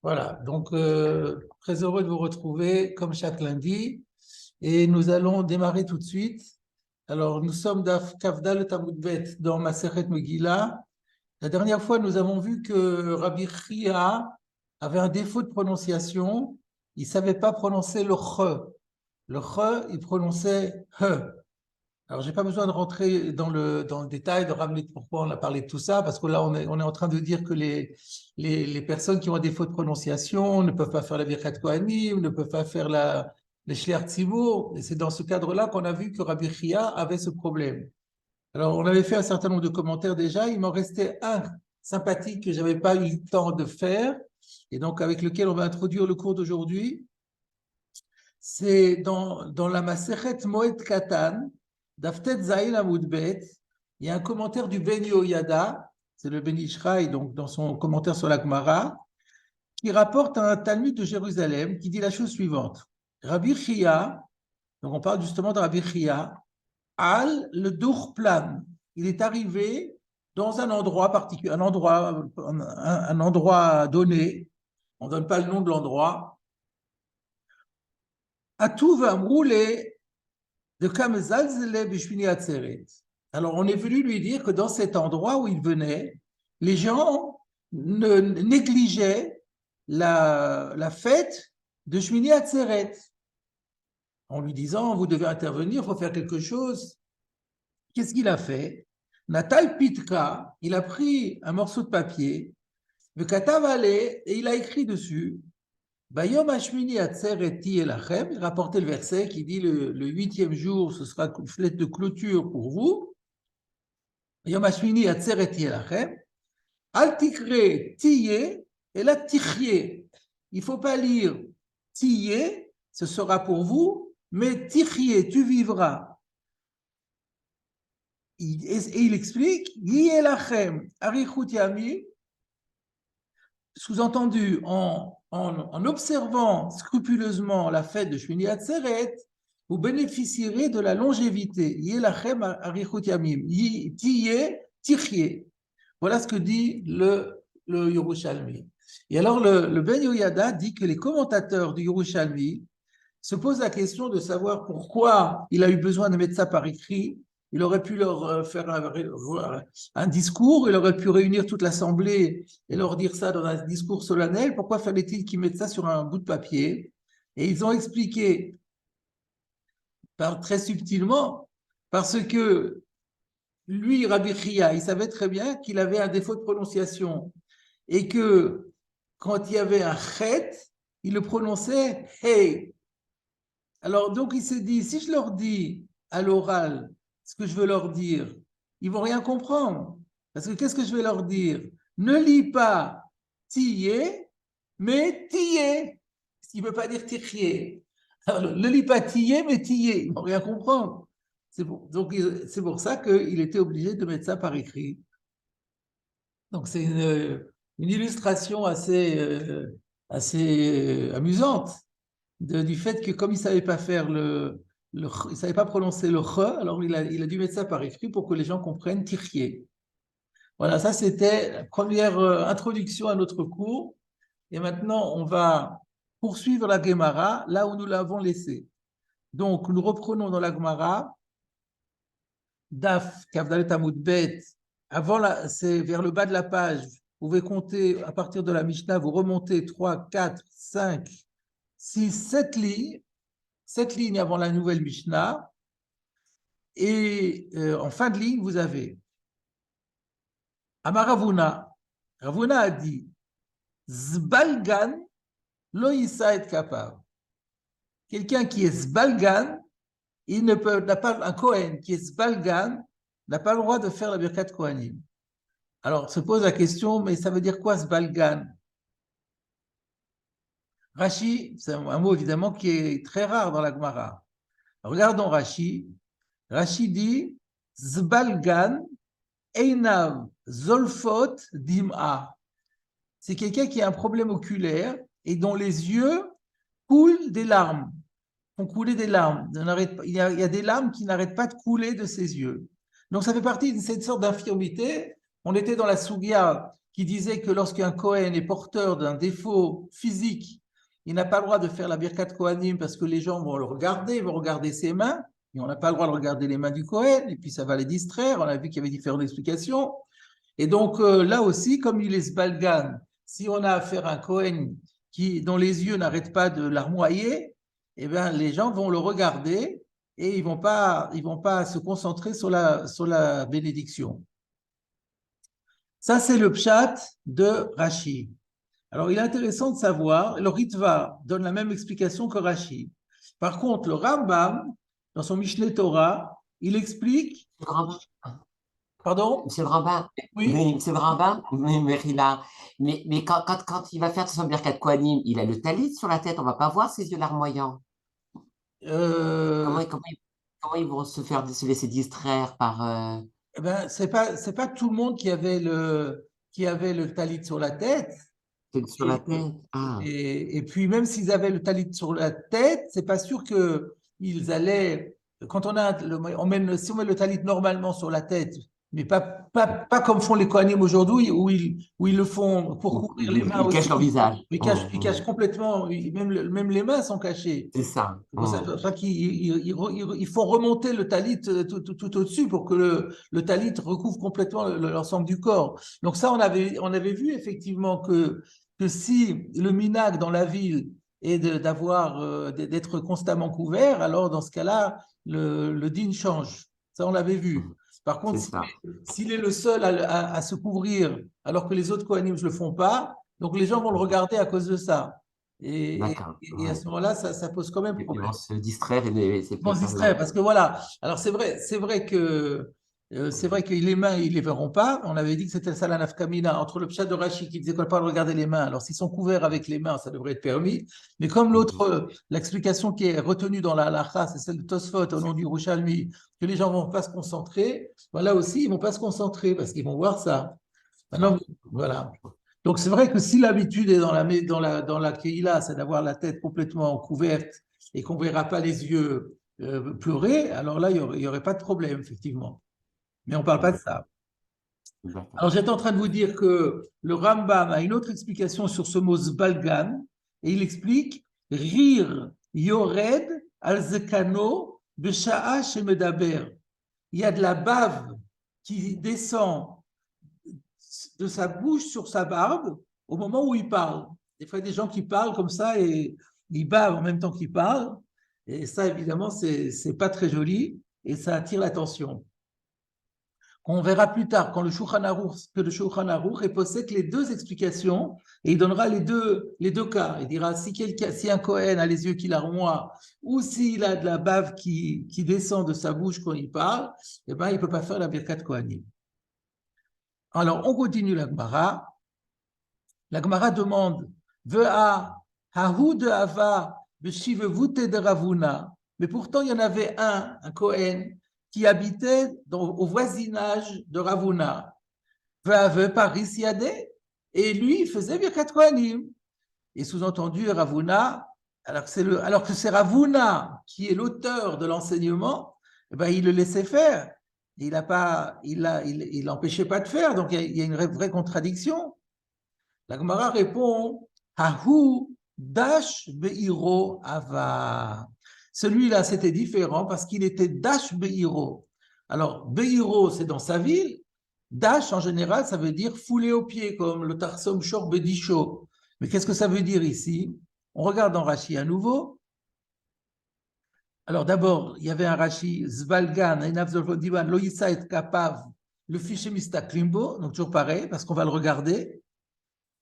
Voilà, donc très heureux de vous retrouver comme chaque lundi et nous allons démarrer tout de suite. Alors nous sommes Kafdal Tamud Bet dans Masechet Megillah. La dernière fois, nous avons vu que Rabbi Chia avait un défaut de prononciation. Il ne savait pas prononcer le ch. Le ch, il prononçait he. Alors, je n'ai pas besoin de rentrer dans le détail, de ramener pourquoi on a parlé de tout ça, parce que là, on est en train de dire que les personnes qui ont un défaut de prononciation ne peuvent pas faire la Birkat Kohanim, ne peuvent pas faire les Shliach Tzibur. Et c'est dans ce cadre-là qu'on a vu que Rabbi Chia avait ce problème. Alors, on avait fait un certain nombre de commentaires déjà. Il m'en restait un sympathique que je n'avais pas eu le temps de faire, et donc avec lequel on va introduire le cours d'aujourd'hui. C'est dans la Masechet Moed Katan, Daftet Zayin Amud Bet, il y a un commentaire du Ben Yoyada, c'est le Ben Ishraï, donc dans son commentaire sur la Gemara, qui rapporte un Talmud de Jérusalem qui dit la chose suivante. Rabbi Chia, donc on parle justement de Rabbi Chia, Al le Dourplan, il est arrivé dans un endroit particulier, un endroit donné, on ne donne pas le nom de l'endroit, Atuv Amroulé de Kamezalzele Bishvini Atzeret. Alors, on est venu lui dire que dans cet endroit où il venait, les gens négligeaient la fête de Shmini Atzeret. En lui disant, vous devez intervenir, il faut faire quelque chose. Qu'est-ce qu'il a fait? Natal Pitka, il a pris un morceau de papier, le Katavale, et il a écrit dessus, Bayom Hashmini Atzeret Elachem, il rapportait le verset qui dit le 8e jour, ce sera une fête de clôture pour vous. Bayom Hashmini Atzeret Elachem, Al Tikre Tiye et la Tichye. Il ne faut pas lire Tiye, ce sera pour vous, mais Tichye, tu vivras. Et il explique Yelachem Arichut Yami, sous-entendu, en observant scrupuleusement la fête de Shmini Atzeret, vous bénéficierez de la longévité. Yelachem arichut yamim. Tiye, tichye. Voilà ce que dit le Yerushalmi. Et alors, le Ben Yoyada dit que les commentateurs du Yerushalmi se posent la question de savoir pourquoi il a eu besoin de mettre ça par écrit. Il aurait pu leur faire un discours, il aurait pu réunir toute l'assemblée et leur dire ça dans un discours solennel. Pourquoi fallait-il qu'ils mettent ça sur un bout de papier? Et ils ont expliqué très subtilement, parce que lui, Rabbi Chia, il savait très bien qu'il avait un défaut de prononciation et que quand il y avait un chet, il le prononçait hey. Alors donc il s'est dit, si je leur dis à l'oral ce que je veux leur dire, ils vont rien comprendre. Parce que qu'est-ce que je vais leur dire? Ne lis pas tiye, mais tiye. Ce qui ne veut pas dire tichier. Alors, ne lis pas tiye, mais tiye. Ils vont rien comprendre. Donc c'est pour ça qu'il était obligé de mettre ça par écrit. Donc c'est une illustration assez amusante du fait que comme il ne savait pas faire il savait pas prononcer le ch, alors il a dû mettre ça par écrit pour que les gens comprennent tirchier. Voilà, ça c'était la première introduction à notre cours. Et maintenant, on va poursuivre la Gemara là où nous l'avons laissée. Donc, nous reprenons dans la Gemara, Daf, Kavdalet Amud Bet, c'est vers le bas de la page, vous pouvez compter à partir de la Mishnah, vous remontez 3, 4, 5, 6, 7 lignes. 7 lignes avant la nouvelle Mishnah, et en fin de ligne, vous avez Amaravuna. Ravuna a dit Zbalgan lo yisa et kapav. Quelqu'un qui est Zbalgan, n'a pas un Kohen qui est Zbalgan, n'a pas le droit de faire la Birkat Kohanim. Alors, se pose la question, mais ça veut dire quoi Zbalgan? Rashi, c'est un mot évidemment qui est très rare dans la Gemara. Regardons Rashi. Rashi dit Zbalgan Einav Zolfot Dim'a. C'est quelqu'un qui a un problème oculaire et dont les yeux coulent des larmes, font couler des larmes. Il y a des larmes qui n'arrêtent pas de couler de ses yeux. Donc ça fait partie de cette sorte d'infirmité. On était dans la Sougia qui disait que lorsqu'un Kohen est porteur d'un défaut physique, il n'a pas le droit de faire la Birkat Kohanim parce que les gens vont le regarder, vont regarder ses mains, et on n'a pas le droit de regarder les mains du Kohen, et puis ça va les distraire. On a vu qu'il y avait différentes explications. Et donc là aussi, comme il est Sbalgan, si on a affaire à un Kohen dont les yeux n'arrêtent pas de larmoyer, eh bien, les gens vont le regarder et ils vont pas se concentrer sur la bénédiction. Ça, c'est le pshat de Rashi. Alors, il est intéressant de savoir, le Ritva donne la même explication que Rashi. Par contre, le Rambam, dans son Mishneh Torah, il explique... Pardon? Monsieur le rabbin, Oui. monsieur le rabbin, mais quand il va faire son Birkat Kohanim, il a le talit sur la tête, on ne va pas voir ses yeux larmoyants. Comment ils vont se laisser distraire par... Eh ben, c'est pas tout le monde qui avait le talit sur la tête. Sur la tête. Ah. Et puis, même s'ils avaient le talit sur la tête, c'est pas sûr qu'ils allaient. Quand si on met le talit normalement sur la tête, mais pas comme font les Kohanim aujourd'hui, où ils le font pour couvrir les mains Ils aussi. cachent leur visage. Ils cachent complètement, même les mains sont cachées. C'est ça. C'est pour ça qu'ils font remonter le talit tout au-dessus pour que le talit recouvre complètement l'ensemble du corps. Donc ça, on avait vu effectivement que si le minag dans la ville est d'être constamment couvert, alors dans ce cas-là, le din change. Ça, on l'avait vu. Par contre, s'il est le seul à se couvrir, alors que les autres Kohanim ne le font pas, donc les gens vont le regarder à cause de ça. Et à ce moment-là, ça pose quand même problème. Ils vont se distraire. Ils vont se distraire parce que voilà. Alors c'est vrai que les mains, ils les verront pas. On avait dit que c'était ça la nafkamina entre le pshat de Rashi qui disait qu'on ne peut pas regarder les mains. Alors s'ils sont couverts avec les mains, ça devrait être permis. Mais comme l'explication qui est retenue dans la halakha, c'est celle de Tosfot au nom du Yerushalmi, que les gens vont pas se concentrer. Voilà aussi, ils vont pas se concentrer parce qu'ils vont voir ça. Maintenant, voilà. Donc c'est vrai que si l'habitude est dans la Keïla, c'est d'avoir la tête complètement couverte et qu'on ne verra pas les yeux pleurer, alors là, il n'y aurait pas de problème, effectivement. Mais on ne parle pas de ça. Alors j'étais en train de vous dire que le Rambam a une autre explication sur ce mot Zbalgan, et il explique Rir Yored al-Zekano Besha'a Shemedaber. Il y a de la bave qui descend de sa bouche sur sa barbe au moment où il parle. Des fois, il y a des gens qui parlent comme ça et ils bavent en même temps qu'ils parlent. Et ça, évidemment, c'est pas très joli et ça attire l'attention. On verra plus tard quand le Shulchan Aruch possède les deux explications et il donnera les deux cas. Il dira si un Kohen a les yeux qui larmoient ou s'il a de la bave qui descend de sa bouche quand il parle, eh ben, il ne peut pas faire la Birkat Kohanim. Alors, on continue la Gemara. La Gemara demande Ve'a hahu de hava b'shivevute de Ravuna. Mais pourtant, il y en avait un Kohen, qui habitait au voisinage de Ravuna. Ve'ave Paris Yadeh. Et lui, il faisait Birkat Kohanim. Et sous-entendu, Ravuna, alors que c'est Ravuna qui est l'auteur de l'enseignement, eh ben, il le laissait faire. Il l'empêchait pas de faire, donc il y a une vraie contradiction. La Gemara répond Hahu dash beiro ava. Celui-là, c'était différent parce qu'il était dash beiro. Alors, beiro, c'est dans sa ville. Dash, en général, ça veut dire fouler aux pieds, comme le tarsom shor bedisho. Mais qu'est-ce que ça veut dire ici? On regarde dans Rashi à nouveau. Alors d'abord, il y avait un Rashi, Zvalgan, Divan, Loïsa et Kapav, le fichier Mistaklimbo, donc toujours pareil, parce qu'on va le regarder.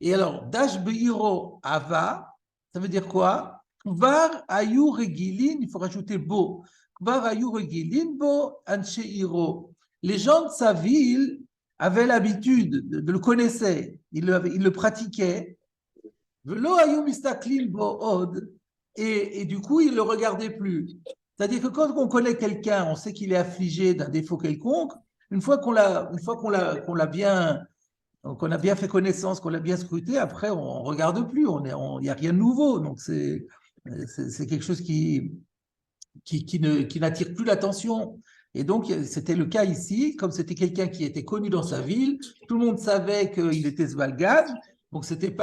Et alors, Dash Beiro Ava, ça veut dire quoi? Kvar Ayu Regilin, il faut rajouter Bo. Kvar Ayu Regilin Bo Anche Iro. Les gens de sa ville avaient l'habitude, de le connaissaient, ils le pratiquaient. Velo Ayu Mistaklimbo Od. Et du coup, il ne le regardait plus. C'est-à-dire que quand on connaît quelqu'un, on sait qu'il est affligé d'un défaut quelconque, une fois qu'on a bien fait connaissance, qu'on l'a bien scruté, après, on ne regarde plus, il n'y a rien de nouveau. Donc, c'est quelque chose qui n'attire plus l'attention. Et donc, c'était le cas ici, comme c'était quelqu'un qui était connu dans sa ville, tout le monde savait qu'il était Svalgad, donc c'était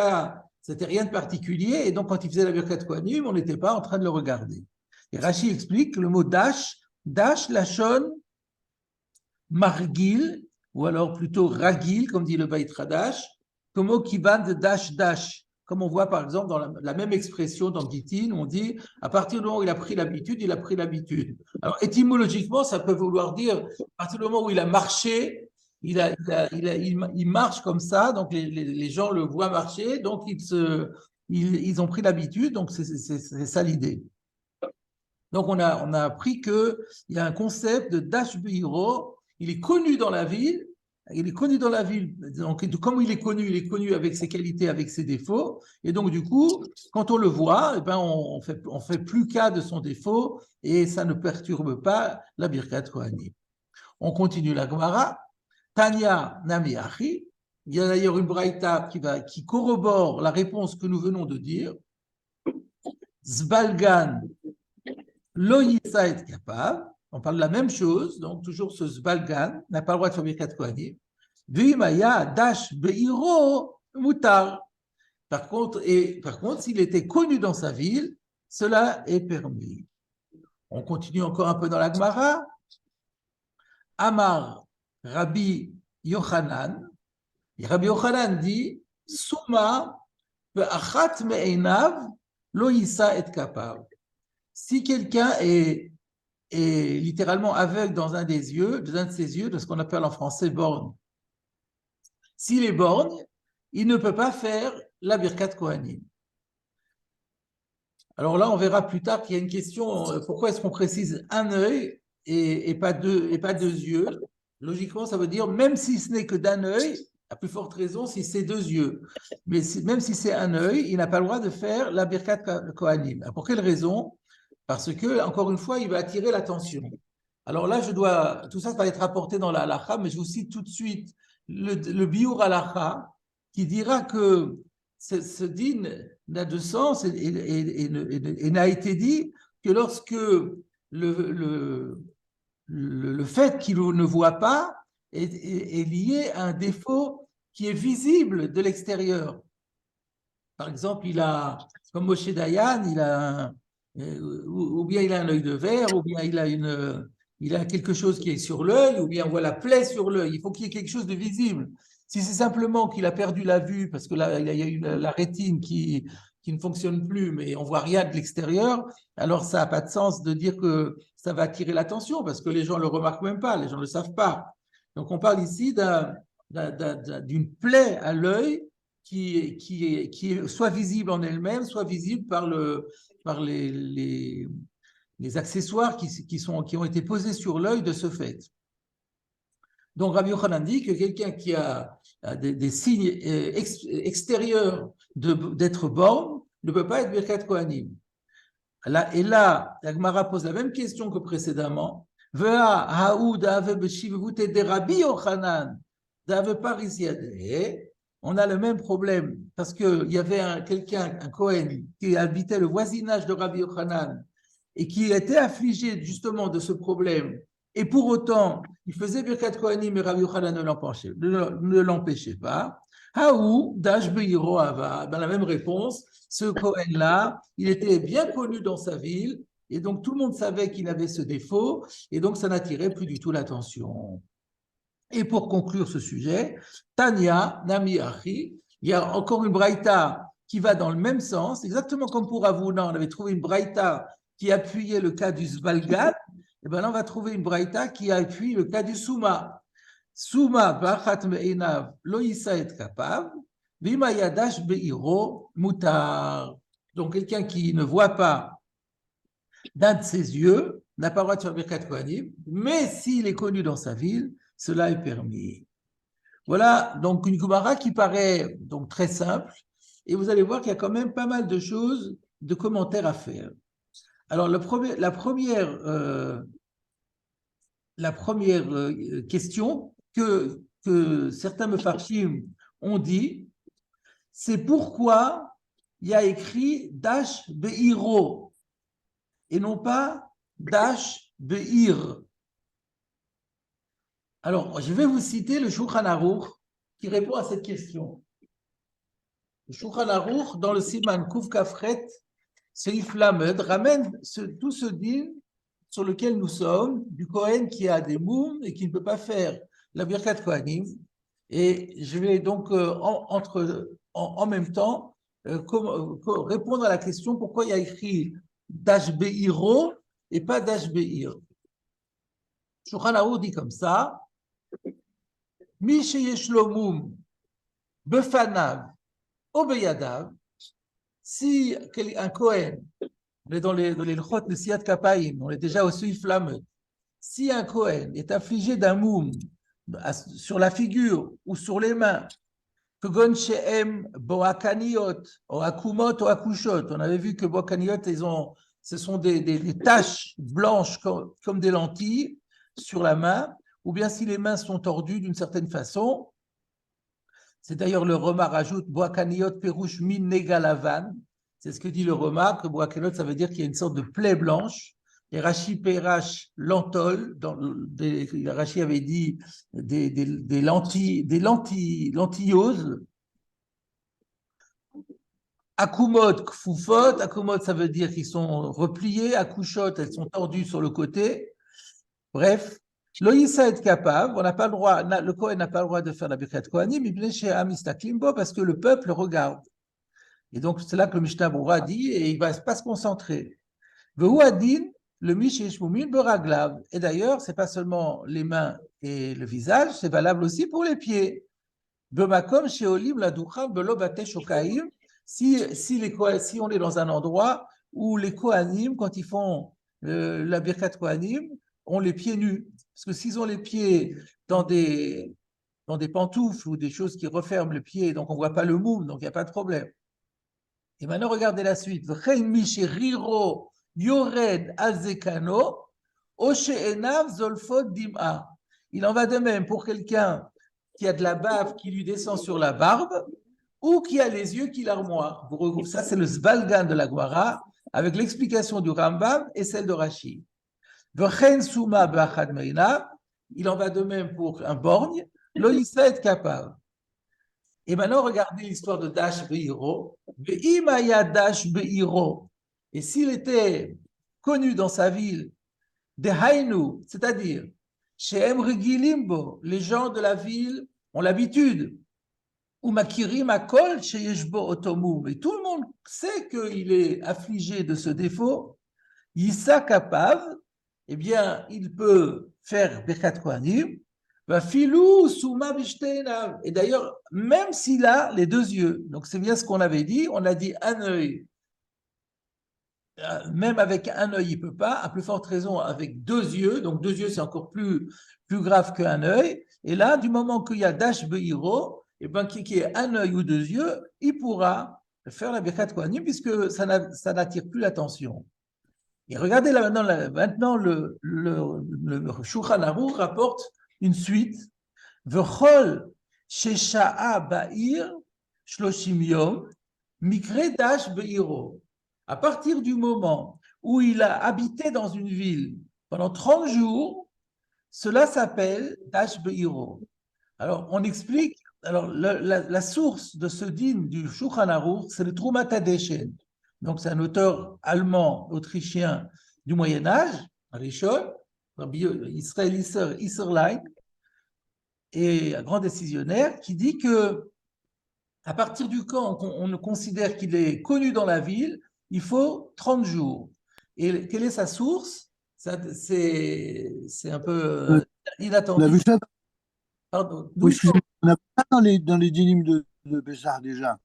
rien de particulier, et donc quand il faisait la Birkat Kohanim, on n'était pas en train de le regarder. Et Rashi explique que le mot dash, lachon, margil, ou alors plutôt ragil, comme dit le Beit Hadash, comme mot qui va de dash, comme on voit par exemple dans la même expression dans Gittin, où on dit à partir du moment où il a pris l'habitude, il a pris l'habitude. Alors étymologiquement, ça peut vouloir dire à partir du moment où il a marché, il marche comme ça, donc les gens le voient marcher, donc ils ont pris l'habitude, donc c'est ça l'idée. Donc on a appris qu'il y a un concept de dash beiro, il est connu dans la ville, donc comme il est connu avec ses qualités, avec ses défauts, et donc du coup, quand on le voit, eh ben, on fait plus cas de son défaut, et ça ne perturbe pas la Birkat Kohanim. On continue la Gemara. Tanya Nami Achi, il y a d'ailleurs une braïta qui corrobore la réponse que nous venons de dire. Zbalgan Lo Yissa et capable, on parle de la même chose, donc toujours ce Zbalgan n'a pas le droit de faire Birkat Kohanim. Vimaya Dash Beiro Mutar. Par contre, s'il était connu dans sa ville, cela est permis. On continue encore un peu dans la Gemara. Amar Rabbi Yochanan. Et Rabbi Yochanan dit Souma ve'achat me'einav lo yissa et capable. Si quelqu'un est littéralement aveugle dans un de ses yeux, de ce qu'on appelle en français borgne, s'il est borgne, il ne peut pas faire la Birkat Kohanim. Alors là, on verra plus tard qu'il y a une question, pourquoi est-ce qu'on précise un œil et pas deux yeux? Logiquement, ça veut dire, même si ce n'est que d'un œil, à plus forte raison si c'est deux yeux. Mais même si c'est un œil, il n'a pas le droit de faire la Birkat Kohanim. Pour quelle raison? Parce que, encore une fois, il va attirer l'attention. Alors là, tout ça va être apporté dans la halakha, mais je vous cite tout de suite le biur halakha qui dira que ce din n'a de sens et n'a été dit que lorsque le fait qu'il ne voit pas est lié à un défaut qui est visible de l'extérieur. Par exemple, comme Moshe Dayan, ou bien il a un œil de verre, ou bien il a quelque chose qui est sur l'œil, ou bien on voit la plaie sur l'œil. Il faut qu'il y ait quelque chose de visible. Si c'est simplement qu'il a perdu la vue, parce que là, il y a eu la rétine qui ne fonctionne plus, mais on voit rien de l'extérieur, alors ça n'a pas de sens de dire que ça va attirer l'attention, parce que les gens ne le remarquent même pas, les gens ne le savent pas. Donc on parle ici d'une plaie à l'œil qui est soit visible en elle-même, soit visible par les accessoires qui ont été posés sur l'œil de ce fait. Donc Rabbi Yochanan dit que quelqu'un qui a des signes extérieurs d'être borgne ne peut pas être Birkat Kohanim. Et là, la Gemara pose la même question que précédemment. Vea haoud ave b'shivvute de Rabbi Yochanan d'ave parisiade. On a le même problème parce qu'il y avait un Kohen, qui habitait le voisinage de Rabbi Yochanan et qui était affligé justement de ce problème. Et pour autant, il faisait Birkat Kohanim et Rabbi Yochanan ne l'empêchait pas. Haou, Dash Beiro Ava. La même réponse, ce Kohen-là, il était bien connu dans sa ville et donc tout le monde savait qu'il avait ce défaut et donc ça n'attirait plus du tout l'attention. Et pour conclure ce sujet, Tanya, Nami Achi, il y a encore une braïta qui va dans le même sens, exactement comme pour Avouna, on avait trouvé une braïta qui appuyait le cas du Zbalgad, et bien là on va trouver une braïta qui appuie le cas du Souma. Souma, Bachat Me'enav, Lo Yissa et Kapav, Vima Yadash Be'iro, Mutar. Donc quelqu'un qui ne voit pas d'un de ses yeux n'a pas le droit de faire Birkat Kohanim, mais s'il est connu dans sa ville, cela est permis. Voilà donc une Gemara qui paraît donc très simple, et vous allez voir qu'il y a quand même pas mal de choses, de commentaires à faire. Alors la première question que certains mefarshim ont dit, c'est pourquoi il y a écrit Dash Be'iro et non pas Dash Be'ir. Alors, je vais vous citer le Shulchan Aruch qui répond à cette question. Le Shulchan Aruch, dans le Siman Kuf Kafret, Seif Lamed, ramène tout ce din sur lequel nous sommes, du Kohen qui a des moum et qui ne peut pas faire la Birkat Kohanim. Et je vais donc en même temps répondre à la question pourquoi il y a écrit Dash Be'iro et pas Dash Be'ir. Shulchan Aruch dit comme ça, Mi sheyesh lo moum befanav ou beyadav, si un Kohen, on est dans les Lchot de Siyat Kapaim, on est déjà au Suif Lamed, si un Kohen est affligé d'un moum sur la figure ou sur les mains, Kogon she'em boakaniot, ou akumot, ou akushot, on avait vu que boakaniot, ce sont des taches blanches comme des lentilles sur la main, ou bien si les mains sont tordues d'une certaine façon. C'est d'ailleurs le Roma rajoute boakaniot perouche min negalavan. C'est ce que dit le Roma, que boakaniot, ça veut dire qu'il y a une sorte de plaie blanche. Et Rashi Perash lentol, Rashi avait dit des lentilloses. Akumot kfufot, akumot ça veut dire qu'ils sont repliés, akushot elles sont tordues sur le côté. Bref, Loïsa est capable, on n'a pas le droit, le Kohen n'a pas le droit de faire la Birkat Kohanim, parce que le peuple regarde. Et donc c'est là que le Mishnah Berurah dit, et il ne va pas se concentrer. Vehuadin, le Misheshmumin Beraglav. Et d'ailleurs, ce n'est pas seulement les mains et le visage, c'est valable aussi pour les pieds. Bemakom Sheolim Ladoucha Belobate Shokaim. Si on est dans un endroit où les Kohanim, quand ils font la Birkat Kohanim, ont les pieds nus. Parce que s'ils ont les pieds dans des pantoufles ou des choses qui referment le pied, donc on ne voit pas le moum, donc il n'y a pas de problème. Et maintenant, regardez la suite. Riro Yored Azekano Osheenav Zolfot Dim'a. Il en va de même pour quelqu'un qui a de la bave qui lui descend sur la barbe ou qui a les yeux qui larmoient. Ça, c'est le Svalgan de la Gemara avec l'explication du Rambam et celle de Rashi. Il en va de même pour un borgne. L'Oïsa est capable. Et maintenant, regardez l'histoire de Dash Be'iro. Ve'imaya Dash Be'iro. Et s'il était connu dans sa ville, de Hainu, c'est-à-dire chez Emregilimbo, les gens de la ville ont l'habitude, ou Makirim Akol chez Yeshbo Otomum, et tout le monde sait qu'il est affligé de ce défaut, Yissa Kapav, eh bien, il peut faire Birkat Kohanim, et d'ailleurs, même s'il a les deux yeux, donc c'est bien ce qu'on avait dit, on a dit un œil, même avec un œil, il ne peut pas, à plus forte raison avec deux yeux, donc deux yeux c'est encore plus grave qu'un œil, et là, du moment qu'il y a Dash Be'iro, et ben, qui est un œil ou deux yeux, il pourra faire la Birkat Kohanim puisque ça n'attire plus l'attention. Et regardez là maintenant le Shulchan Aruch rapporte une suite. V'chol shesha'a ba'ir shloshim yom mikre dash be'iro. À partir du moment où il a habité dans une ville pendant 30 jours, cela s'appelle dash be'iro. Alors on explique. Alors la source de ce din du Shulchan Aruch, c'est le Trumat HaDeshen. Donc, c'est un auteur allemand, autrichien du Moyen-Âge, Rishon, Israël Isserlein, et un grand décisionnaire, qui dit que à partir du camp on considère qu'il est connu dans la ville, il faut 30 jours. Et quelle est sa source? C'est un peu inattendu. On a vu ça, Pardon, oui, on a vu ça dans les dynimes de Pessah déjà,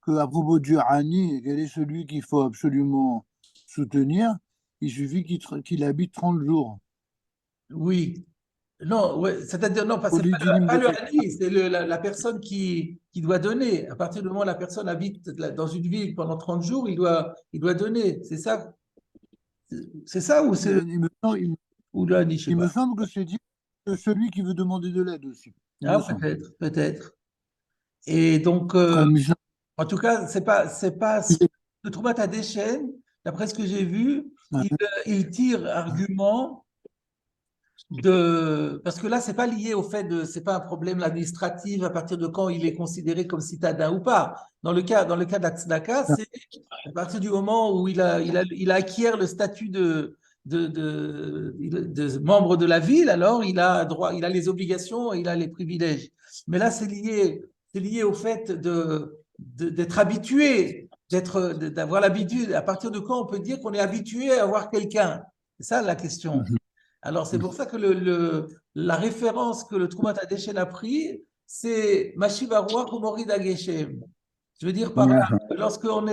qu'à propos de Hani, quel est celui qu'il faut absolument soutenir, il suffit qu'il habite 30 jours. Oui. Non, ouais, c'est-à-dire, non, c'est pas le Hani, c'est la personne qui doit donner. À partir du moment où la personne habite dans une ville pendant 30 jours, il doit donner. C'est ça? C'est ça ou c'est. Il me semble que c'est celui qui veut demander de l'aide aussi. Ah, peut-être. Et donc, en tout cas, c'est pas le Troumat HaDeshen, d'après ce que j'ai vu, il tire argument parce que là, c'est pas lié au fait de, c'est pas un problème administratif à partir de quand il est considéré comme citadin ou pas. Dans le cas de la tzedaka, c'est à partir du moment où il acquiert le statut de membre de la ville, alors il a droit, il a les obligations, il a les privilèges. Mais là, c'est lié au fait d'être habitué, d'avoir l'habitude. À partir de quand on peut dire qu'on est habitué à voir quelqu'un? C'est ça la question. Alors, c'est pour ça que la référence que le Troumat Hadeshen a pris, c'est Mashivarwa Kumorida Geshem. Je veux dire par là, lorsqu'on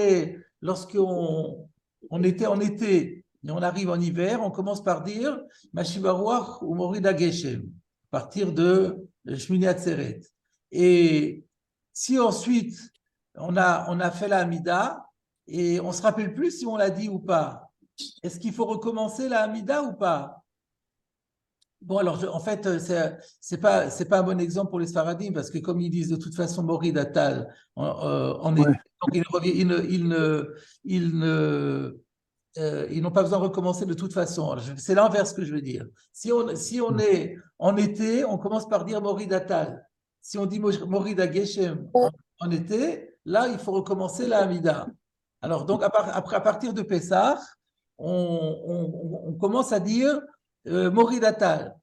était en été et on arrive en hiver, on commence par dire Mashivarwa Kumorida Geshem, à partir de Shmini Atzeret. Et si ensuite on a fait la Hamida et on ne se rappelle plus si on l'a dit ou pas, est-ce qu'il faut recommencer la Hamida ou pas? Bon, alors, en fait, c'est pas un bon exemple pour les Sfaradim, parce que comme ils disent de toute façon, Morid Atal, donc ils n'ont pas besoin de recommencer de toute façon. C'est l'inverse que je veux dire. Si on est en été, on commence par dire Morid Atal. Si on dit Morid Ageshem en été, là, il faut recommencer la Hamida. Alors, donc, à partir de Pessah, on commence à dire Morid Atal.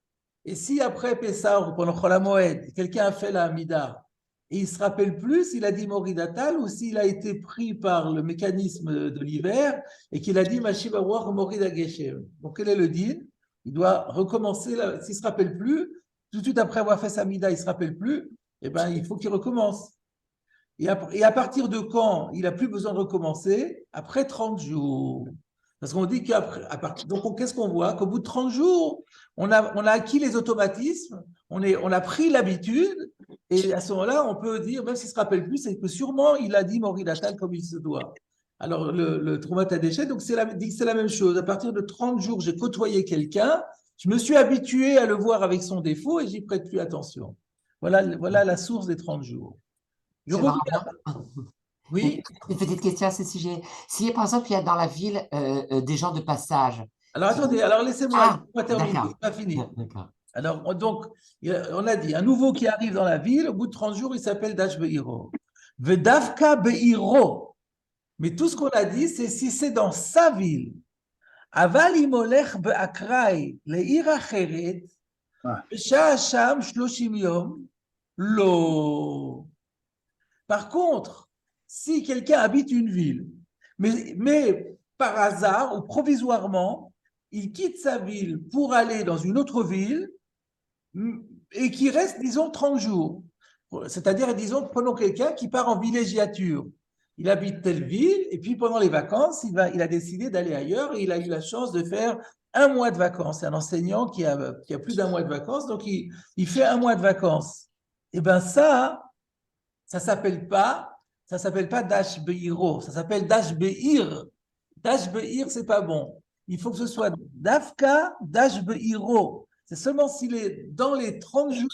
Et si après Pessah ou pendant Chol HaMoed, quelqu'un a fait la Hamida et il ne se rappelle plus s'il a dit Morid Atal ou s'il a été pris par le mécanisme de l'hiver et qu'il a dit Mashiv Arwach Morid Ageshem. Donc quel est le din? Il doit recommencer, s'il ne se rappelle plus, tout de suite après avoir fait sa Hamida, il ne se rappelle plus, eh ben, il faut qu'il recommence. Et à partir de quand il n'a plus besoin de recommencer? Après 30 jours. Parce qu'on dit donc qu'est-ce qu'on voit? Qu'au bout de 30 jours, on a acquis les automatismes, on a pris l'habitude, et à ce moment-là, on peut dire, même s'il ne se rappelle plus, c'est que sûrement il a dit Morid Atal comme il se doit. Alors, le Troumat Hadeshen, donc c'est la même chose. À partir de 30 jours, j'ai côtoyé quelqu'un, je me suis habitué à le voir avec son défaut et j'y prête plus attention. Voilà la source des 30 jours. Je reviens. Oui. Une petite question à ce sujet. Si, par exemple, il y a dans la ville des gens de passage. Alors, attendez, alors laissez-moi terminer, c'est pas fini. Alors, donc, on a dit, un nouveau qui arrive dans la ville, au bout de 30 jours, il s'appelle Dash Be'iro. Vedavka Be'iro. Mais tout ce qu'on a dit, c'est si c'est dans sa ville. Aval imolech be'akrai le'ir acheret, be'sha sham shloshim yom, lo. Par contre, si quelqu'un habite une ville, mais par hasard ou provisoirement, il quitte sa ville pour aller dans une autre ville et qui reste, disons, 30 jours. C'est-à-dire, disons, prenons quelqu'un qui part en villégiature. Il habite telle ville et puis pendant les vacances, il a décidé d'aller ailleurs et il a eu la chance de faire un mois de vacances. C'est un enseignant qui a plus d'un mois de vacances, donc il fait un mois de vacances. Et bien ça s'appelle pas Dash Be'iro, ça s'appelle Dash Be'ir. Dash Be'ir, c'est pas bon. Il faut que ce soit Dafka Dash Be'iro. C'est seulement s'il est dans les 30 jours,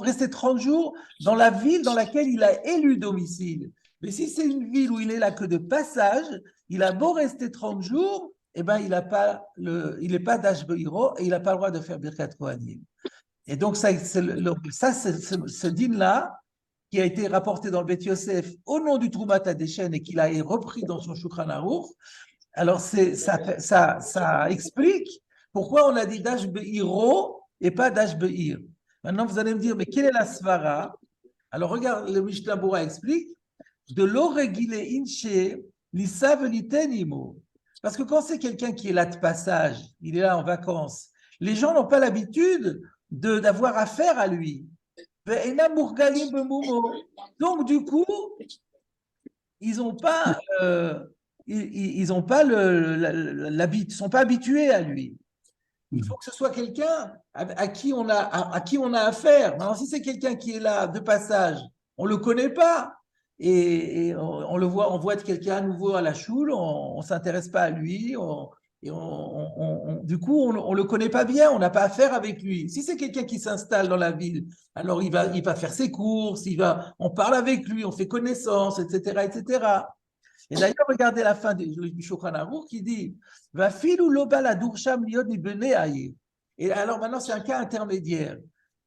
resté 30 jours dans la ville dans laquelle il a élu domicile. Mais si c'est une ville où il est là que de passage, il a beau rester 30 jours, eh ben, il n'est pas Dash Be'iro et il n'a pas le droit de faire Birkat Kohanim. Et donc, ce din-là, qui a été rapporté dans le Beth Yosef au nom du Troumat Hadeshen et qu'il a repris dans son Shulchan Aruch, alors ça explique pourquoi on a dit Dash Be'iro et pas Dash Be'ir. Maintenant, vous allez me dire, mais quelle est la svara? Alors, regarde, le Mishnah Bora explique de l'oregile inche l'issav litenimo. Parce que quand c'est quelqu'un qui est là de passage, il est là en vacances, les gens n'ont pas l'habitude d'avoir affaire à lui. Donc, du coup, ils n'ont pas, sont pas habitués à lui. Il faut que ce soit quelqu'un à qui on a affaire. Maintenant, si c'est quelqu'un qui est là de passage, on ne le connaît pas. Et on voit quelqu'un nouveau à la choule, on ne s'intéresse pas à lui, du coup, on ne le connaît pas bien, on n'a pas affaire avec lui. Si c'est quelqu'un qui s'installe dans la ville, alors il va faire ses courses, on parle avec lui, on fait connaissance, etc., etc. Et d'ailleurs, regardez la fin du Shulchan Aruch qui dit « Va filou loba la dursham liot ibnei hayir » Et alors maintenant, c'est un cas intermédiaire.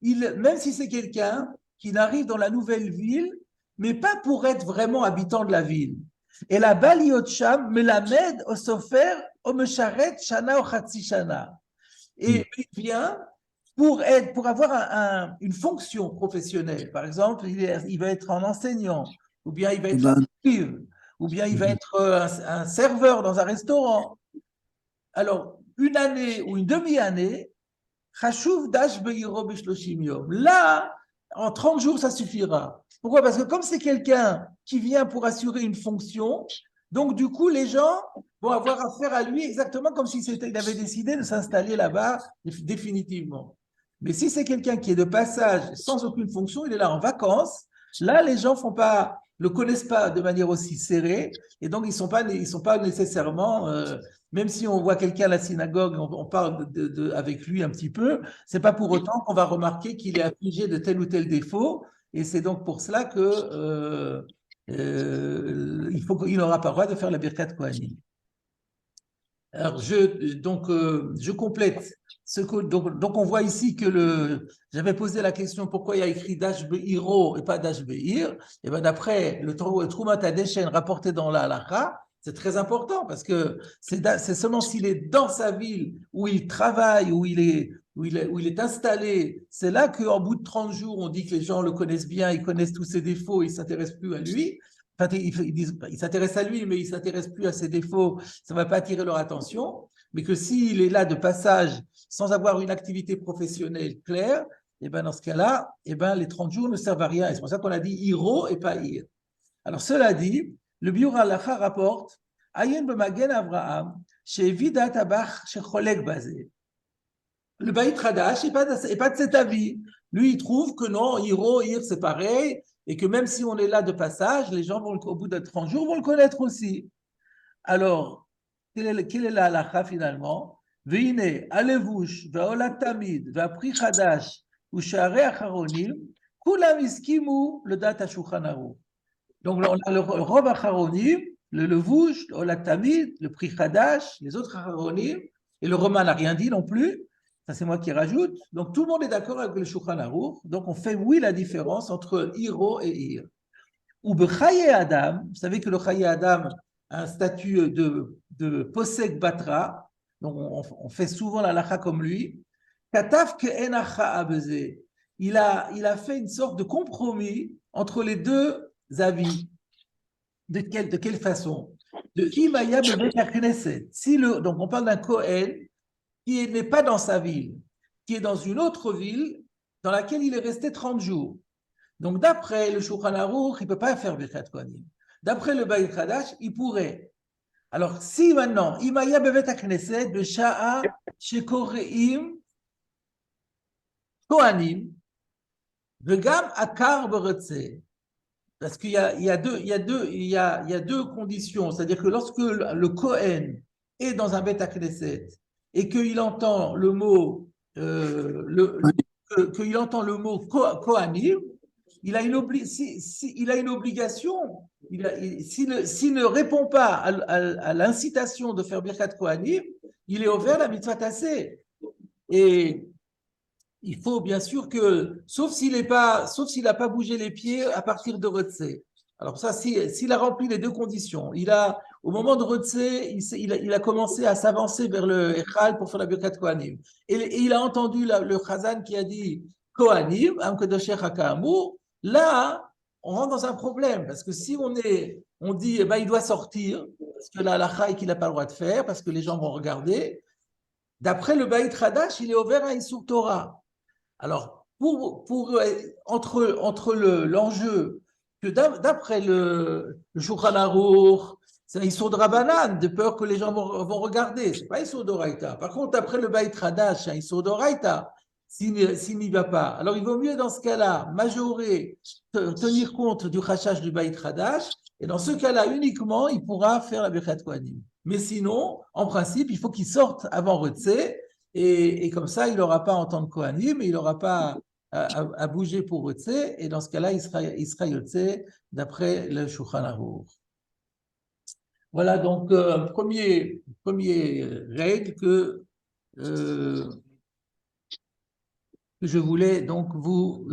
Même si c'est quelqu'un qui n'arrive dans la nouvelle ville, mais pas pour être vraiment habitant de la ville. Et la Baliot Sham melamed au sofer au mesharet shana ou chatzi shana. Et il vient pour avoir une fonction professionnelle. Par exemple, il va être un enseignant, ou bien il va être un juif, ou bien il va être un serveur dans un restaurant. Alors, une année ou une demi-année, là, en 30 jours, ça suffira. Pourquoi? Parce que comme c'est quelqu'un qui vient pour assurer une fonction, donc du coup, les gens vont avoir affaire à lui exactement comme s'il avait décidé de s'installer là-bas définitivement. Mais si c'est quelqu'un qui est de passage, sans aucune fonction, il est là en vacances, là, les gens le connaissent pas de manière aussi serrée, et donc ils sont pas nécessairement même si on voit quelqu'un à la synagogue, on parle avec lui un petit peu, c'est pas pour autant qu'on va remarquer qu'il est affligé de tel ou tel défaut, et c'est donc pour cela que il n'aura pas le droit de faire la Birkat Kohanim. Alors, je complète. Donc, on voit ici que j'avais posé la question pourquoi il y a écrit Dash Be'iro et pas Dash Be'ir. Et bien, d'après le Troumat Hadeshen rapporté dans la Halakha, c'est très important parce que c'est seulement s'il est dans sa ville où il travaille, où il est installé, c'est là qu'en bout de 30 jours, on dit que les gens le connaissent bien, ils connaissent tous ses défauts, ils ne s'intéressent plus à lui. Enfin, ils s'intéressent à lui, mais ils ne s'intéressent plus à ses défauts, ça ne va pas attirer leur attention, mais que s'il est là de passage sans avoir une activité professionnelle claire, et ben dans ce cas-là, les 30 jours ne servent à rien. Et c'est pour ça qu'on a dit Iro et pas Ir. Alors, cela dit, le Biur Halacha rapporte Ayen b'magen Avraham, chez Vidat Abach, chez Cholek Bazé. Le Baït Hadash n'est pas de cet avis. Lui, il trouve que non, Iro, Ir, c'est pareil, et que même si on est là de passage, les gens, au bout de 30 jours, vont le connaître aussi. Alors, quelle est la halakha finalement? Veine, alevush, ve'olat tamid, ve'apri chadash, u'sharei acharonim, kulam iskimu le dat hashulchan aruch. Donc, on a le Rov Acharonim, le levush, le olat tamid, le pri chadash, les autres acharonim, et le Romain n'a rien dit non plus. Ça, c'est moi qui rajoute. Donc, tout le monde est d'accord avec le Shulchan Aruch. Donc, on fait, oui, la différence entre Iro et Ir. Ou Bechaye Adam, vous savez que le Chaye Adam a un statut de Posek Batra, donc on fait souvent la lacha comme lui. Kataf ke enacha abeze. Il a fait une sorte de compromis entre les deux avis. De quelle façon? De Imaya Bebet HaKnesset. Donc, on parle d'un Kohen qui n'est pas dans sa ville, qui est dans une autre ville dans laquelle il est resté 30 jours. Donc, d'après le Shulchan Aruch, il ne peut pas faire Birkat Kohanim. D'après le Beit Hadash, il pourrait. Alors, si maintenant, Imaya Bevet HaKnesset, Besha'a Shekoreim Kohanim, Vegam Akar Beretze. Parce qu'il y a deux conditions. C'est-à-dire que lorsque le Kohen est dans un Beit HaKnesset et qu'il entend le mot Kohanim, il a une obligation. S'il ne répond pas à l'incitation de faire Birkat Kohanim, il est ouvert la mitzvah tassée. Et il faut bien sûr que, sauf s'il n'a pas bougé les pieds à partir de Retsé. Alors ça, s'il a rempli les deux conditions, au moment de Retsé, il a commencé à s'avancer vers le Echal pour faire la Birkat Kohanim. Et il a entendu le Chazan qui a dit Kohanim, Am Kedosher HaKa'amur. Là, on rentre dans un problème, parce que si on dit, il doit sortir, parce que la halakha est qu'il n'a pas le droit de faire, parce que les gens vont regarder, d'après le Beit Hadash, il est ouvert à Issur Torah. Alors, entre l'enjeu que d'après le Shulchan Aruch, c'est un Issur de Rabbanan, de peur que les gens vont regarder, c'est pas Issur d'Oraïta. Par contre, après le Beit Hadash, c'est un Issur d'Oraïta. S'il n'y va pas. Alors, il vaut mieux dans ce cas-là majorer, tenir compte du chachach du Beit Hadash, et dans ce cas-là uniquement, il pourra faire la Birkat Kohanim. Mais sinon, en principe, il faut qu'il sorte avant Retsé, et comme ça, il n'aura pas à entendre Kohanim, mais il n'aura pas à bouger pour Retsé, et dans ce cas-là, il sera Yotzé d'après le Shulchan Aruch. Voilà donc première règle que que je voulais donc vous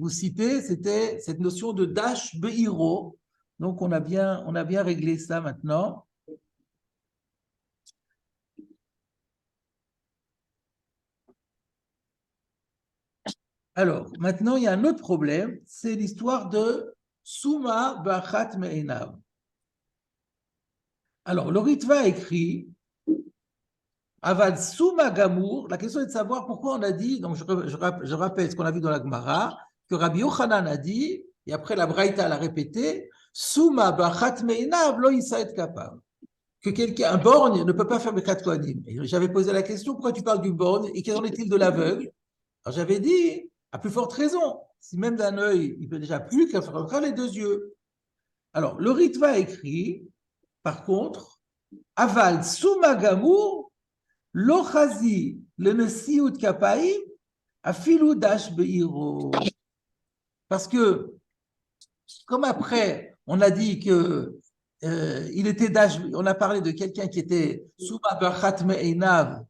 citer, c'était cette notion de dash beiro. Donc, on a bien réglé ça maintenant. Alors, maintenant, il y a un autre problème, c'est l'histoire de Suma Bachat Me'enav. Alors, le Ritva écrit Avad Suma Gamour. La question est de savoir pourquoi on a dit, donc je rappelle ce qu'on a vu dans la Gemara, que Rabbi Yochanan a dit, et après la Braïta l'a répété, Suma Bachat Me'enav lo Yisraet Kapab. Que un borgne ne peut pas faire Birkat Kohanim. J'avais posé la question, pourquoi tu parles du borgne et qu'en est-il de l'aveugle? Alors j'avais dit, à plus forte raison, si même d'un œil, il peut déjà plus qu'à faire les deux yeux. Alors, le Ritva écrit, par contre, Aval Suma Gamour, Lo Chazi le Nesiut Kapaim, Afilu Dash Beiro. Parce que, comme après, on a dit que il était Dash, on a parlé de quelqu'un qui était Suma Bachat Me'enav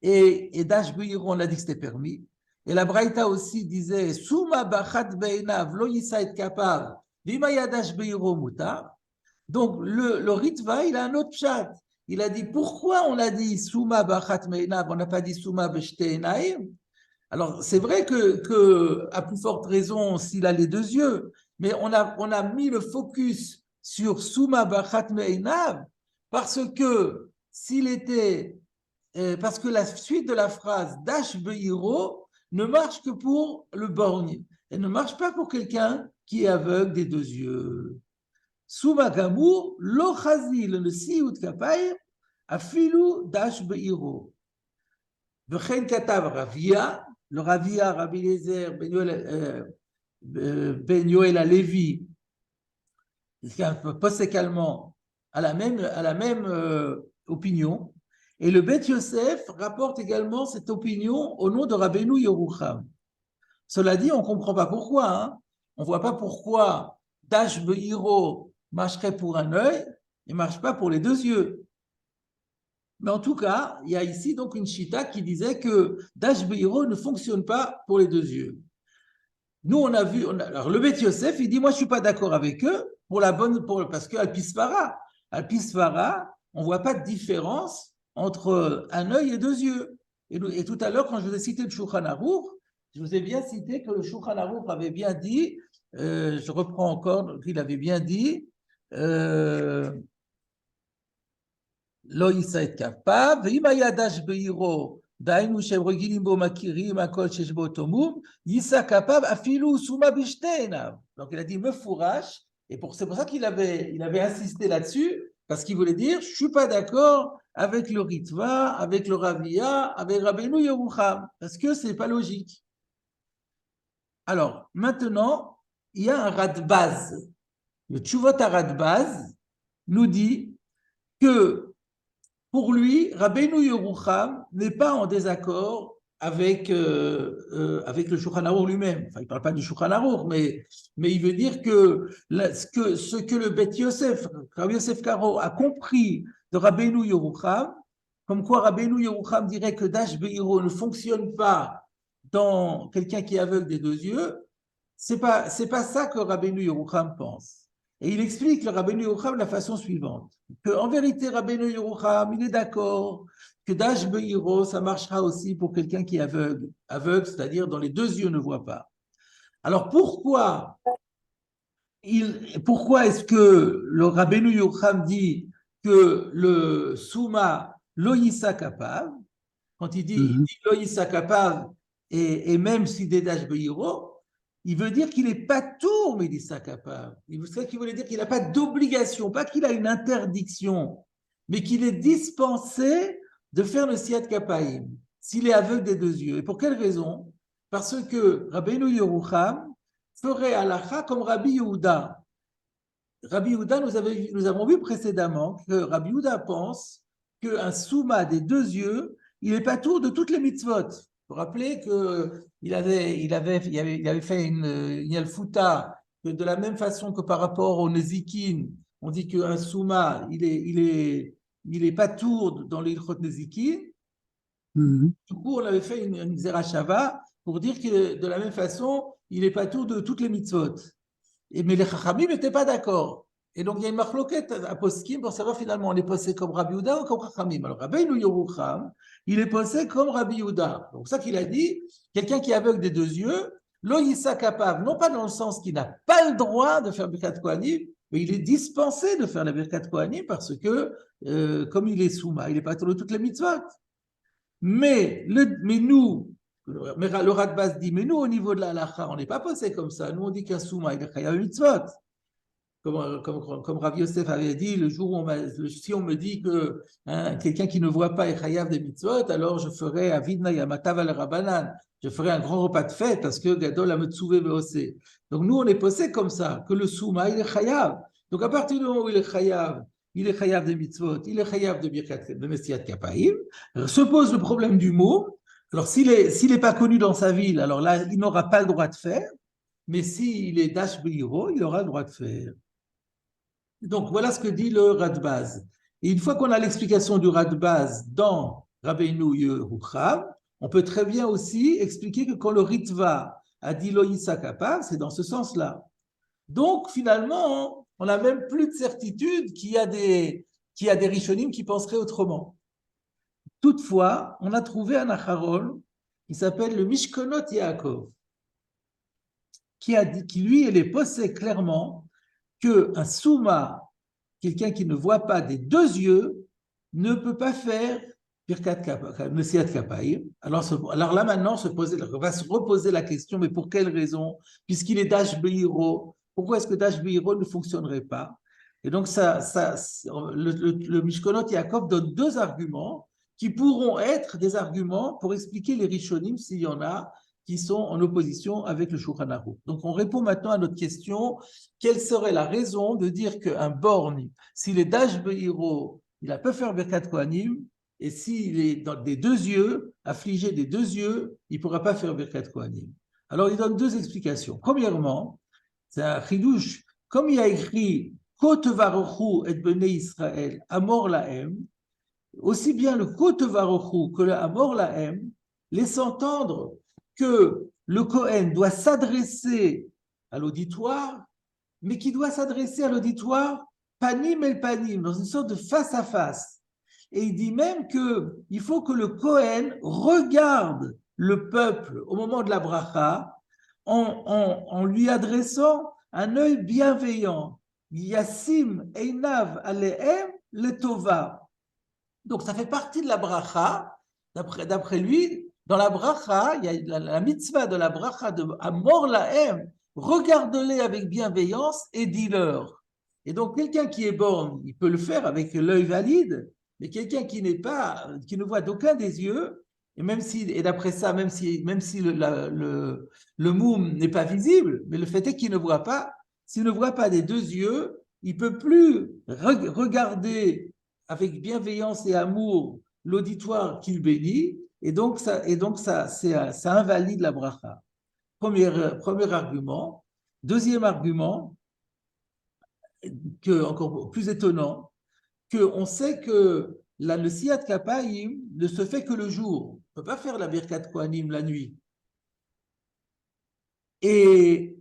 et Dash Beiro, on a dit que c'était permis. Et la Braïta aussi disait Suma Bachat Be'enav Lo Yisait Kapav Vimaya Dash Beiro Mutar. Donc le Ritva, il a un autre pshat. Il a dit pourquoi on a dit Suma Bachat Me'enav, on n'a pas dit Suma Beshte Enaim. Alors c'est vrai que à plus forte raison s'il a les deux yeux, mais on a mis le focus sur Suma Bachat Me'enav parce que s'il était parce que la suite de la phrase Dash Beiro ne marche que pour le borgne. Elle ne marche pas pour quelqu'un qui est aveugle des deux yeux. Suma Gamour, lo chazi le siut kapayim, afilu dash beiro. V'chen katav Ravia, le Ravia, Rabbi Eliezer, Ben Yoel Alevi, qui est un peu possécalement à la même opinion. Et le Bet Yosef rapporte également cette opinion au nom de Rabbeinu Yerucham. Cela dit, on ne comprend pas pourquoi. Hein. On ne voit pas pourquoi Dash Beiro marcherait pour un œil et ne marche pas pour les deux yeux. Mais en tout cas, il y a ici donc une chita qui disait que Dash Beiro ne fonctionne pas pour les deux yeux. Nous, on a vu, alors le Bet Yosef, il dit, moi, je ne suis pas d'accord avec eux parce que Alpisvara, on ne voit pas de différence entre un œil et deux yeux. Et tout à l'heure, quand je vous ai cité le Shulchan Aruch, je vous ai bien cité que le Shulchan Aruch avait bien dit, je reprends encore, il avait bien dit, Lo Yisraet Kapab, Ve'imaya Dash Beiro, Dainu Shem Regilim Bo Makirim, Akol Shesh Bo Tomum, Yisa Kapab, Afilu Suma Bishteinav. Donc il a dit Mefourash, et c'est pour ça qu'il avait insisté là-dessus, parce qu'il voulait dire, je ne suis pas d'accord avec le Ritva, avec le Ravia, avec Rabbeinu Yerucham, parce que ce n'est pas logique. Alors, maintenant, il y a un Radbaz. Le Tshuvot Radbaz nous dit que pour lui, Rabbeinu Yerucham n'est pas en désaccord avec le Shulchan Aruch lui-même. Enfin, il ne parle pas du Shulchan Aruch, mais il veut dire que ce que le Bet Yosef, Rabbi Yosef Karo, a compris de Rabbeinu Yerucham, comme quoi Rabbeinu Yerucham dirait que Dash Beiro ne fonctionne pas dans quelqu'un qui est aveugle des deux yeux, c'est pas ça que Rabbeinu Yerucham pense. Et il explique le Rabbeinu Yerucham de la façon suivante, qu'en vérité, Rabbeinu Yerucham, il est d'accord que Dash Beiro, ça marchera aussi pour quelqu'un qui est aveugle, c'est-à-dire dont les deux yeux ne voient pas. Alors pourquoi est-ce que le Rabbeinu Yerucham dit que le Souma Loïsa Kapav, quand il dit Loïsa Kapav, et même si des Dash Beiro, il veut dire qu'il n'est pas tour, mais il dit ça capable. C'est ça qu'il voulait dire qu'il n'a pas d'obligation, pas qu'il a une interdiction, mais qu'il est dispensé de faire le Siyat Kapaim, s'il est aveugle des deux yeux. Et pour quelle raison? Parce que Rabbeinu Yerucham ferait halakha comme Rabbi Yehuda. Rabbi Yehuda, nous avons vu précédemment que Rabbi Yehuda pense qu'un souma des deux yeux, il n'est pas tour de toutes les mitzvot. Vous vous rappelez qu'il avait fait une yalfuta, que de la même façon que par rapport au nezikin, on dit qu'un souma, il est pas tour dans l'ilchot nezikin. Du coup, on avait fait une zerachava pour dire que de la même façon, il est pas tout de toutes les mitzvot. Mais les Chachamim n'étaient pas d'accord. Et donc, il y a une marloquette à poskim pour savoir finalement, on est posé comme Rabbi Yehuda ou comme Chachamim. Alors, Rabbeinu Yerucham, il est posé comme Rabbi Yehuda. Donc, ça qu'il a dit, quelqu'un qui est aveugle des deux yeux, lo yissa kapav, non pas dans le sens qu'il n'a pas le droit de faire Birkat Kohanim, mais il est dispensé de faire la Birkat Kohanim parce que, comme il est souma, il n'est pas de toutes les mitzvot. Mais nous, le Radbaz dit, mais nous, au niveau de la halakha, on n'est pas posé comme ça. Nous, on dit qu'un souma, il est chayav mitzvot. Comme Rav Yosef avait dit, le jour où si on me dit que quelqu'un qui ne voit pas est chayav des mitzvot, alors je ferai avidna yamatav al rabanan, je ferai un grand repas de fête parce que gadol a metzouvé veosé. Donc nous, on est posé comme ça, que le souma, il est chayav. Donc à partir du moment où il est chayav des mitzvot, il est chayav de Messiat Kapaim. Se pose le problème du mot. Alors, s'il n'est pas connu dans sa ville, alors là, il n'aura pas le droit de faire. Mais s'il est Dash Beiro, il aura le droit de faire. Donc, voilà ce que dit le Radbaz. Et une fois qu'on a l'explication du Radbaz dans Rabbeinu Yerucham, on peut très bien aussi expliquer que quand le Ritva a dit Lo Yissa Kapav, c'est dans ce sens-là. Donc, finalement, on n'a même plus de certitude qu'il y a des Rishonim qui penseraient autrement. Toutefois, on a trouvé un Acharon qui s'appelle le Mishkonot Yaakov, qui lui, il est posé clairement qu'un souma, quelqu'un qui ne voit pas des deux yeux, ne peut pas faire Messiat Kapaim. Alors là, maintenant, on va se reposer la question, mais pour quelle raison? Puisqu'il est Dash Beiro, pourquoi est-ce que Dash Beiro ne fonctionnerait pas? Et donc, le Mishkonot Yaakov donne deux arguments qui pourront être des arguments pour expliquer les Rishonim, s'il y en a, qui sont en opposition avec le Shulchan Aruch. Donc, on répond maintenant à notre question, quelle serait la raison de dire qu'un borgne, s'il est Dash Beiro, il peut faire Birkat Kohanim, et s'il est dans des deux yeux, affligé des deux yeux, il ne pourra pas faire Birkat Kohanim. Alors, il donne deux explications. Premièrement, c'est un chidouche, comme il y a écrit Kot Varochu et Bnei Israël, Amor Lahem, aussi bien le Kot Varochu que le Amor Lahem laisse entendre que le Kohen doit s'adresser à l'auditoire, mais qui doit s'adresser à l'auditoire panim el panim, dans une sorte de face à face. Et il dit même qu'il faut que le Kohen regarde le peuple au moment de la bracha en lui adressant un œil bienveillant. Yassim einav alehem letova. Donc ça fait partie de la bracha, d'après lui. Dans la bracha, il y a la mitzvah de la bracha de Amor Lahem, regarde-les avec bienveillance et dis-leur. Et donc, quelqu'un qui est borgne, il peut le faire avec l'œil valide, mais quelqu'un qui ne voit d'aucun des yeux, et d'après ça, même si le moum n'est pas visible, mais le fait est qu'il ne voit pas, s'il ne voit pas des deux yeux, il ne peut plus regarder avec bienveillance et amour l'auditoire qu'il bénit, et donc ça invalide la bracha. Premier argument. Deuxième argument, encore plus étonnant, qu'on sait que le Siyat Kapaim ne se fait que le jour. On ne peut pas faire la Birkat Kohanim la nuit. Et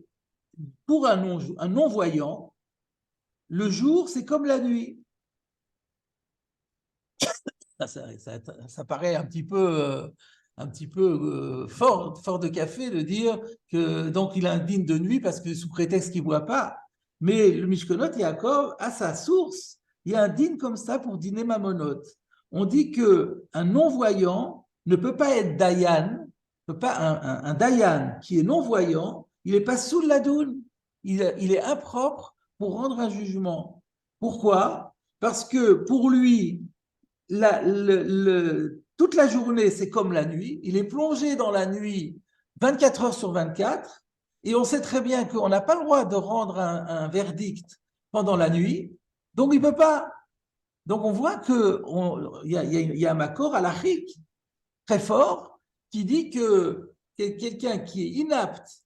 pour un non-voyant, le jour, c'est comme la nuit. Ça paraît un petit peu fort de café de dire que donc il indigne de nuit parce que sous prétexte qu'il ne voit pas. Mais le Mishkonot Yaakov a sa source. Il y a un din comme ça pour dîner mamonot. On dit qu'un non-voyant ne peut pas être dayan, un dayan qui est non-voyant, il n'est pas sous la doune. Il est impropre pour rendre un jugement. Pourquoi? Parce que pour lui, toute la journée, c'est comme la nuit. Il est plongé dans la nuit 24 heures sur 24. Et on sait très bien qu'on n'a pas le droit de rendre un verdict pendant la nuit. Donc, il ne peut pas. Donc, on voit qu'il y a un accord halachique très fort qui dit que quelqu'un qui est inapte,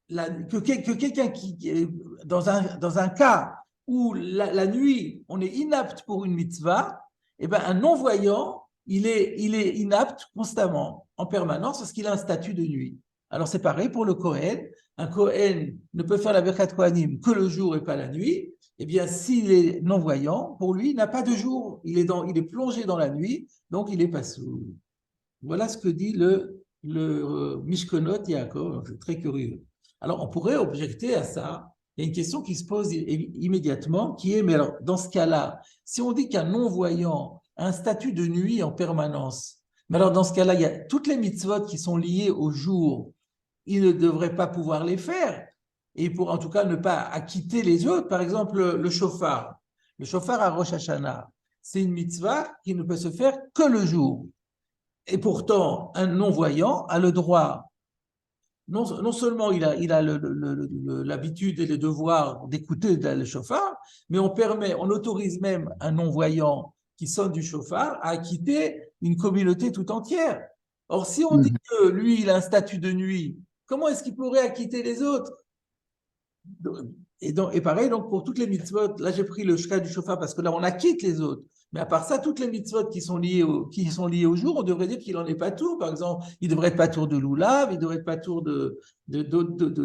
que quelqu'un qui est dans un cas où la nuit, on est inapte pour une mitzvah, eh ben, un non-voyant, il est inapte constamment, en permanence, parce qu'il a un statut de nuit. Alors c'est pareil pour le Kohen. Un Kohen ne peut faire la Birkat Kohanim que le jour et pas la nuit. Eh bien, s'il est non-voyant, pour lui, il n'a pas de jour. Il est plongé dans la nuit, donc il est pas sourd. Voilà ce que dit le Mishkonot Yaakov. C'est très curieux. Alors, on pourrait objecter à ça. Il y a une question qui se pose immédiatement, qui est, mais alors, dans ce cas-là, si on dit qu'un non-voyant a un statut de nuit en permanence, mais alors dans ce cas-là, il y a toutes les mitzvot qui sont liées au jour, il ne devrait pas pouvoir les faire, et pour en tout cas ne pas acquitter les autres. Par exemple, le shofar. Le shofar à Rosh Hashanah, c'est une mitzvah qui ne peut se faire que le jour. Et pourtant, un non-voyant a le droit, non seulement il a l'habitude et le devoir d'écouter le shofar, mais on autorise même un non-voyant qui sonne du shofar à acquitter une communauté tout entière. Or, si on dit que lui, il a un statut de nuit, comment est-ce qu'il pourrait acquitter les autres? Et pareil, donc pour toutes les mitzvot, là j'ai pris le cas du shofar parce que là on acquitte les autres. Mais à part ça, toutes les mitzvot qui sont liées au jour, on devrait dire qu'il n'en est pas tour. Par exemple, il devrait être pas tour de l'oulav, il devrait être pas tour de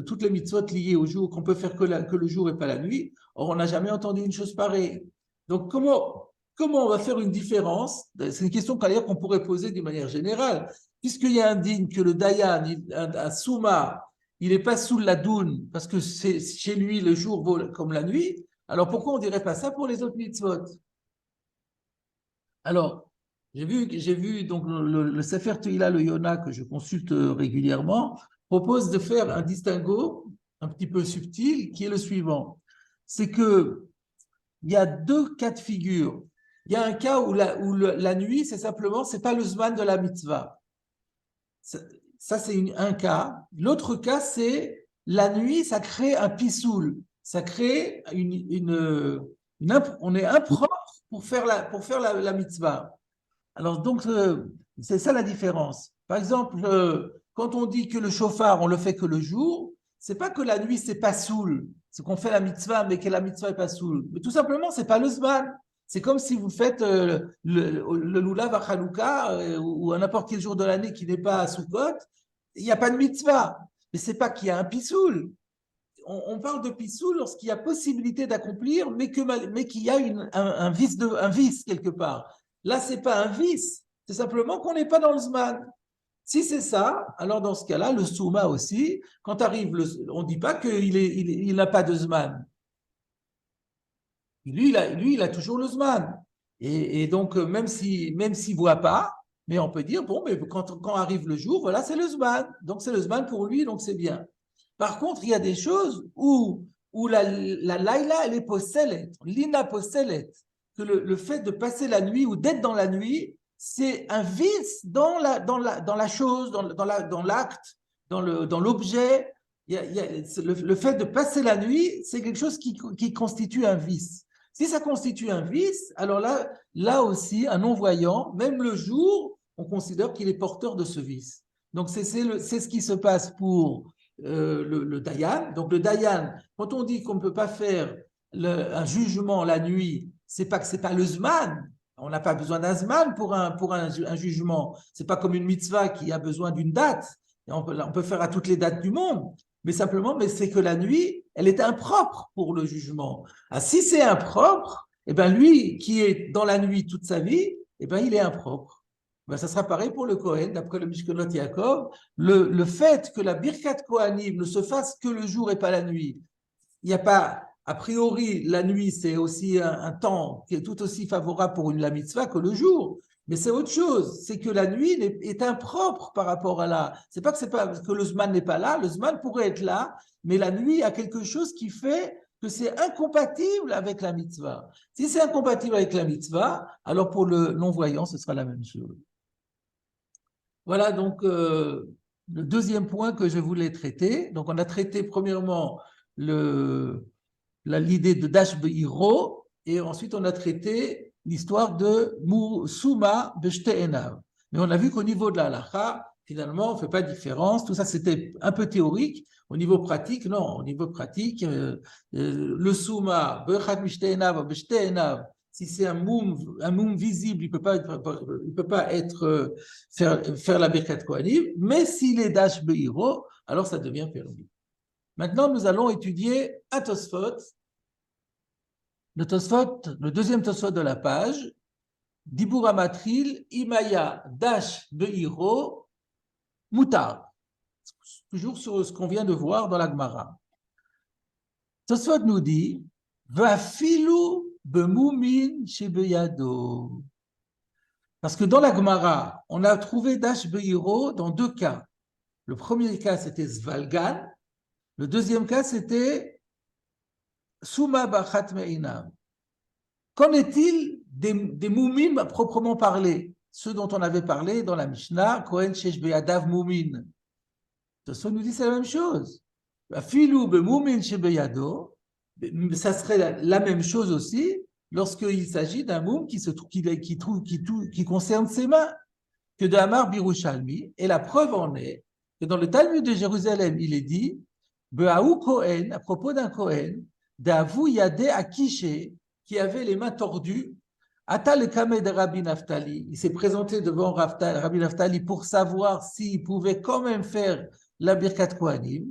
toutes les mitzvot liées au jour, qu'on peut faire que le jour et pas la nuit. Or, on n'a jamais entendu une chose pareille. Donc, comment on va faire une différence? C'est une question d'ailleurs qu'on pourrait poser d'une manière générale. Puisqu'il y a un digne que le dayan, un souma, il n'est pas sous la doune, parce que c'est chez lui le jour vaut comme la nuit. Alors, pourquoi on ne dirait pas ça pour les autres mitzvot? Alors, j'ai vu donc le Sefer Tehillah, le Yonah, que je consulte régulièrement, propose de faire un distinguo un petit peu subtil, qui est le suivant. C'est que il y a deux cas de figure. Il y a un cas où la nuit, c'est pas le zman de la mitzvah. Ça, c'est un cas. L'autre cas, c'est la nuit, ça crée un pisoul. Ça crée on est impropre pour faire la mitzvah. Alors, donc, c'est ça la différence. Par exemple, quand on dit que le shofar, on le fait que le jour, c'est pas que la nuit, c'est pas soul. C'est qu'on fait la mitzvah, mais que la mitzvah est pas soul. Mais tout simplement, c'est pas le zman. C'est comme si vous faites le lulav à Hanouka ou à n'importe quel jour de l'année qui n'est pas à Sukkot, il n'y a pas de mitzvah. Mais c'est pas qu'il y a un pisoul. On parle de pisoul lorsqu'il y a possibilité d'accomplir, mais qu'il y a un vice quelque part. Là, c'est pas un vice, c'est simplement qu'on n'est pas dans le zman. Si c'est ça, alors dans ce cas-là, le souma aussi, quand arrive, on ne dit pas qu'il n'a pas de zman. Lui, il a toujours le zman. Et donc, même s'il ne voit pas, mais on peut dire, bon, mais quand arrive le jour, voilà, c'est le zman. Donc, c'est le zman pour lui, donc c'est bien. Par contre, il y a des choses où la laïla, elle est possélet, l'ina possélet, que le fait de passer la nuit ou d'être dans la nuit, c'est un vice dans la chose, dans l'acte, dans l'objet. Le fait de passer la nuit, c'est quelque chose qui constitue un vice. Si ça constitue un vice, alors là aussi, un non-voyant, même le jour, on considère qu'il est porteur de ce vice. Donc, c'est ce qui se passe pour le dayan. Donc, le dayan, quand on dit qu'on ne peut pas faire un jugement la nuit, c'est pas le zman. On n'a pas besoin d'un zman pour un jugement. C'est pas comme une mitzvah qui a besoin d'une date. On peut faire à toutes les dates du monde. Mais simplement, c'est que la nuit, elle est impropre pour le jugement. Ah, si c'est impropre, eh ben lui qui est dans la nuit toute sa vie, eh ben il est impropre. Ben, ça sera pareil pour le Kohen, d'après le Mishkonot Yaakov. Le fait que la Birkat Kohanim ne se fasse que le jour et pas la nuit, il n'y a pas, a priori, la nuit, c'est aussi un temps qui est tout aussi favorable pour la mitzvah que le jour. Mais c'est autre chose, c'est que la nuit est impropre par rapport à là. C'est pas que le Zman n'est pas là, le Zman pourrait être là, mais la nuit a quelque chose qui fait que c'est incompatible avec la mitzvah. Si c'est incompatible avec la mitzvah, alors pour le non-voyant, ce sera la même chose. Voilà donc le deuxième point que je voulais traiter. Donc on a traité premièrement l'idée de Dash Be'iro, et ensuite on a traité l'histoire de Souma Beshte'enav. Mais on a vu qu'au niveau de la halakha, finalement, on ne fait pas de différence. Tout ça, c'était un peu théorique. Au niveau pratique, non. Au niveau pratique, le Souma, Bechat Beshte'enav, Beshte'enav, si c'est un moum visible, il peut pas faire la Birkat Kohanim, mais s'il est Dash Be'iro, alors ça devient permis. Maintenant, nous allons étudier un Tosfot, le deuxième Tosfot de la page, Dibur Amatril, Imaya Dash Be'iro, Mutar. Toujours sur ce qu'on vient de voir dans la Gemara. Tosfot nous dit, Vafilu bemoumin shebeyado. Parce que dans la Gemara, on a trouvé Dash Be'iro dans deux cas. Le premier cas, c'était Zvalgan. Le deuxième cas, c'était Suma Bachat Me'inam. Qu'en est-il des moumim à proprement parler? Ceux dont on avait parlé dans la Mishnah, Kohen Shesh Beyadav Moumin. Ça nous dit c'est la même chose. Filou Bemoumin Shebeyado, ça serait la même chose aussi lorsqu'il s'agit d'un moum qui concerne ses mains, que de Amar Birushalmi. Et la preuve en est que dans le Talmud de Jérusalem, il est dit Be'aou Kohen, à propos d'un Kohen, d'Avou Yadé Akiché, qui avait les mains tordues, Atal Kameh de Rabbi Naftali. Il s'est présenté devant Rabbi Naftali pour savoir s'il pouvait quand même faire la Birkat Kohanim.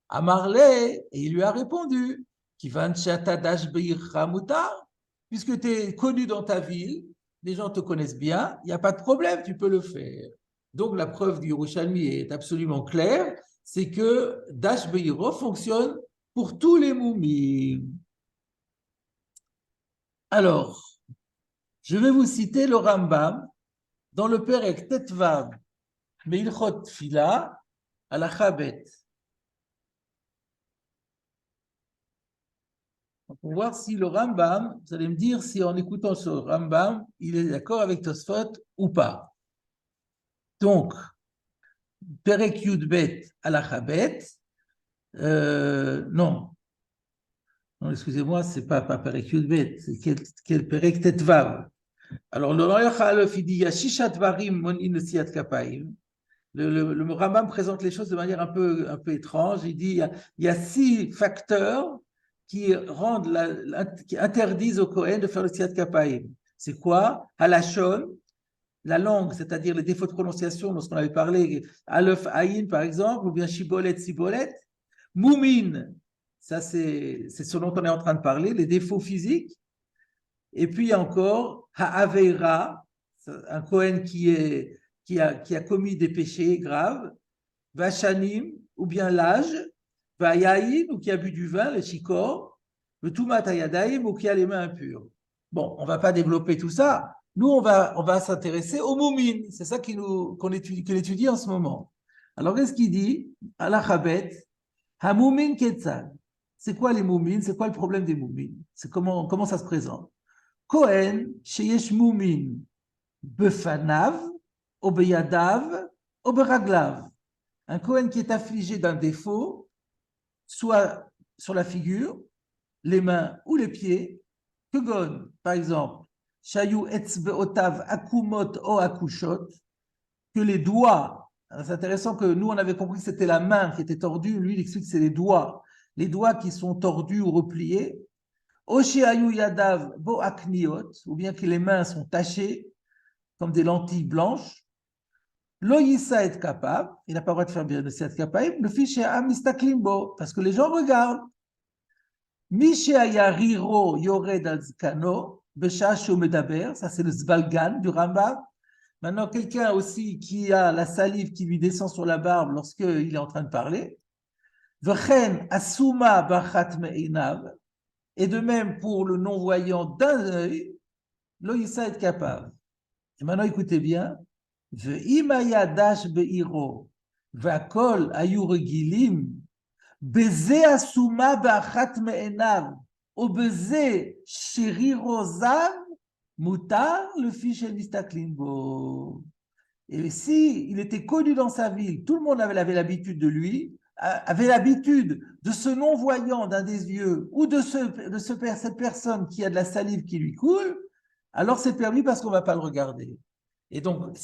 Amarle, et il lui a répondu Kivan Shatadash Beir Mutar, puisque tu es connu dans ta ville, les gens te connaissent bien, il n'y a pas de problème, tu peux le faire. Donc la preuve du Yerushalmi est absolument claire, c'est que Dash Beiro fonctionne pour tous les moumim. Alors, je vais vous citer le Rambam dans le Perek Tetvav Meilchot Tfila à la Chabet. Pour voir si le Rambam, vous allez me dire si en écoutant ce Rambam, il est d'accord avec Tosfot ou pas. Donc, Perek Yudbet à la Chabet, non, excusez-moi, c'est pas Perek Yudbet, c'est quel Perek Tetvav. Alors, le Rambam, il dit, il y a Shishat Varim Monin Nesiat Kapaim. Le Rambam présente les choses de manière un peu étrange. Il dit, il y a 6 facteurs qui interdisent au Kohen de faire le Siat Kapaim. C'est quoi? Halachon, la langue, c'est-à-dire les défauts de prononciation, lorsqu'on avait parlé, Aleph Aïn par exemple, ou bien Shibolet, Sibolet. Moumin, ça c'est ce dont on est en train de parler, les défauts physiques. Et puis encore, Ha'aveira, un Kohen qui a commis des péchés graves, Vachanim, ou bien l'âge, Vayaïn, ou qui a bu du vin, le shikor, le Tumat Hayadaim, ou qui a les mains impures. Bon, on ne va pas développer tout ça. Nous, on va s'intéresser aux moumines. C'est ça qu'on étudie en ce moment. Alors, qu'est-ce qu'il dit? À la Chabet, Hamoumin Ketzal. C'est quoi les moumines? C'est quoi le problème des moumines? C'est comment ça se présente? Kohen, Sheyesh Moumin, Befanav, Obeyadav, Oberaglav. Un Kohen qui est affligé d'un défaut, soit sur la figure, les mains ou les pieds, Kegon, par exemple, Shayu Etzbeotav Akumot o Akushot, que les doigts, c'est intéressant que nous on avait compris que c'était la main qui était tordue, lui il explique que c'est les doigts qui sont tordus ou repliés, Oshiayu Yadav Bo Akniot, ou bien que les mains sont tachées comme des lentilles blanches, Lo Yissa est capable, il n'a pas le droit de faire bien le Siat Kappaim, le fiche Amistaklimbo, parce que les gens regardent. Mishéaya Riro Yored Alzkano, Beshacho Medaber, ça c'est le Zvalgan du Rambam. Maintenant, quelqu'un aussi qui a la salive qui lui descend sur la barbe lorsqu'il est en train de parler. Vechen Asuma Bachat Me'inav, et de même pour le non-voyant d'un œil, Lo Yissa est capable. Et maintenant, écoutez bien. Ve'imaya dash be'iro, ve'akol ayu regilim, beze asuma ba'achat me'enav, ou beze shiriro zav, mutar le fiche el mistaklimbo. Et si il était connu dans sa ville, tout le monde avait l'habitude de lui, avait l'habitude de ce non-voyant d'un des yeux, ou de cette personne qui a de la salive qui lui coule, alors c'est permis parce qu'on ne va pas le regarder. Et donc,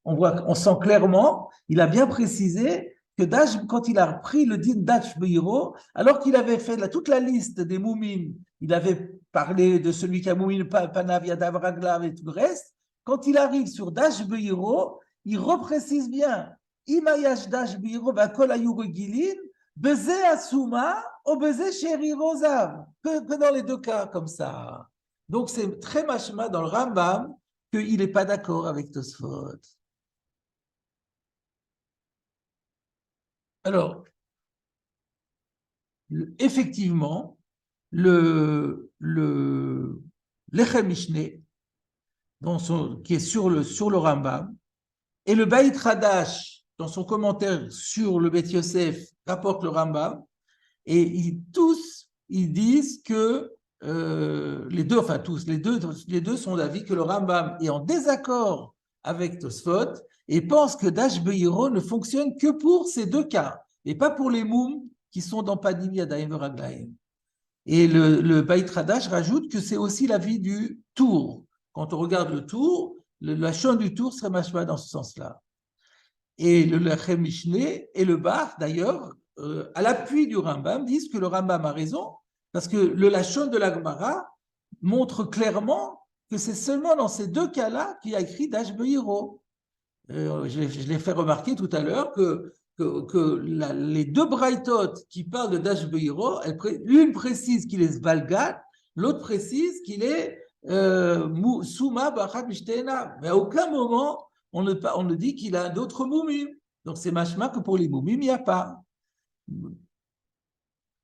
on sent clairement, il a bien précisé que quand il a pris le din d'Ash Beiro, alors qu'il avait fait toute la liste des moumines, il avait parlé de celui qui a moumine Panav, Yadav, Raglav et tout le reste, quand il arrive sur Dash Beiro, il reprécise bien Imayash Dash Beiro, Vakol Ayuru Gilin, Beze Asuma, ou Beze Sheri Rosav, que dans les deux cas comme ça. Donc c'est très machma dans le Rambam qu'il n'est pas d'accord avec Tosfot. Alors, effectivement, le Lechem Mishneh, qui est sur le Rambam, et le Beit Hadash, dans son commentaire sur le Beit Yosef, rapporte le Rambam, et ils disent que les deux sont d'avis que le Rambam est en désaccord avec Tosfot et pense que Dash Beiro ne fonctionne que pour ces deux cas, et pas pour les moum qui sont dans Panim Yadayim Raglaim. Et le Beit Hadash rajoute que c'est aussi l'avis du Tour. Quand on regarde le Tour, la chaîne du Tour serait machma dans ce sens-là. Et le Lechem Mishneh et le Bach, d'ailleurs, à l'appui du Rambam, disent que le Rambam a raison, parce que le Lachon de la Gemara montre clairement que c'est seulement dans ces deux cas-là qu'il y a écrit Dash Beiro. Je l'ai fait remarquer tout à l'heure que les deux braïtot qui parlent de Dash Beiro, l'une précise qu'il est Sbalgat, l'autre précise qu'il est Souma Bachat Mishtena. Mais à aucun moment on ne dit qu'il a d'autres moumim. Donc c'est machma que pour les moumim, il n'y a pas.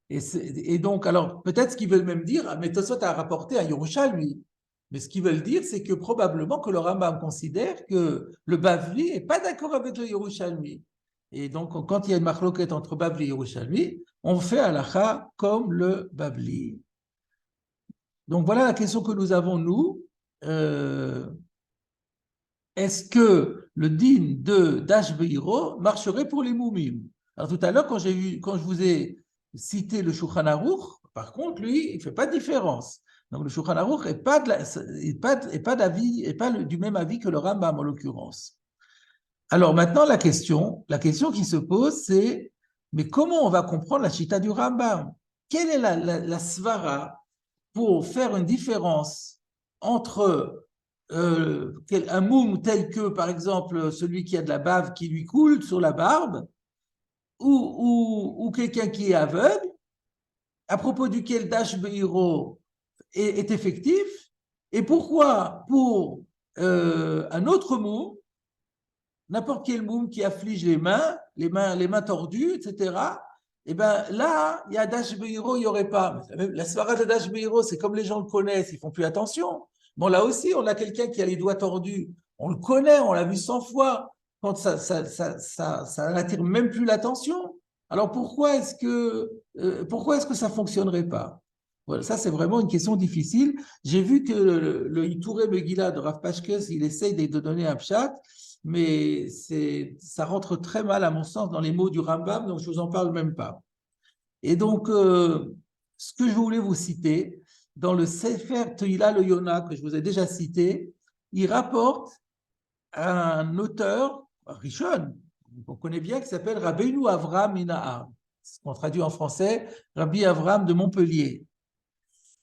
Et donc, alors, peut-être ce qu'ils veulent même dire, mais Tosfot a rapporté à Yerushalmi, mais ce qu'ils veulent dire, c'est que probablement que le Rambam considère que le Bavli n'est pas d'accord avec le Yerushalmi. Et donc, quand il y a une machloket entre Bavli et Yerushalmi, on fait halakha comme le Bavli. Donc, voilà la question que nous avons, nous. Est-ce que le din de Dash Beiro marcherait pour les moumim? Alors, tout à l'heure, quand je vous ai cité le Shulchan Aruch, par contre, lui, il ne fait pas de différence. Donc, le Shulchan Aruch n'est pas du même avis que le Rambam, en l'occurrence. Alors, maintenant, la question qui se pose, c'est, mais comment on va comprendre la chita du Rambam? Quelle est la svara pour faire une différence entre un moum tel que, par exemple, celui qui a de la bave qui lui coule sur la barbe, ou quelqu'un qui est aveugle, à propos duquel Dash Beiro est effectif, et pourquoi pour un autre moum, n'importe quel moum qui afflige les mains tordues, etc., et bien là, il y a Dash Beiro, il n'y aurait pas. La svara de Dash Beiro, c'est comme les gens le connaissent, ils ne font plus attention. Bon, là aussi, on a quelqu'un qui a les doigts tordus. On le connaît, on l'a vu 100 fois. Quand ça n'attire même plus l'attention. Alors, pourquoi est-ce que ça ne fonctionnerait pas? Voilà, ça, c'est vraiment une question difficile. J'ai vu que le Itouré Megillah de Rav Pashkes, il essaye de donner un pshat, mais ça rentre très mal, à mon sens, dans les mots du Rambam, donc je ne vous en parle même pas. Et donc, ce que je voulais vous citer, dans le Sefer Tehila le Yona, que je vous ai déjà cité, il rapporte un auteur, Rishon, qu'on connaît bien, qui s'appelle Rabbeinu Avram Minahar, ce qu'on traduit en français, Rabbi Avram de Montpellier.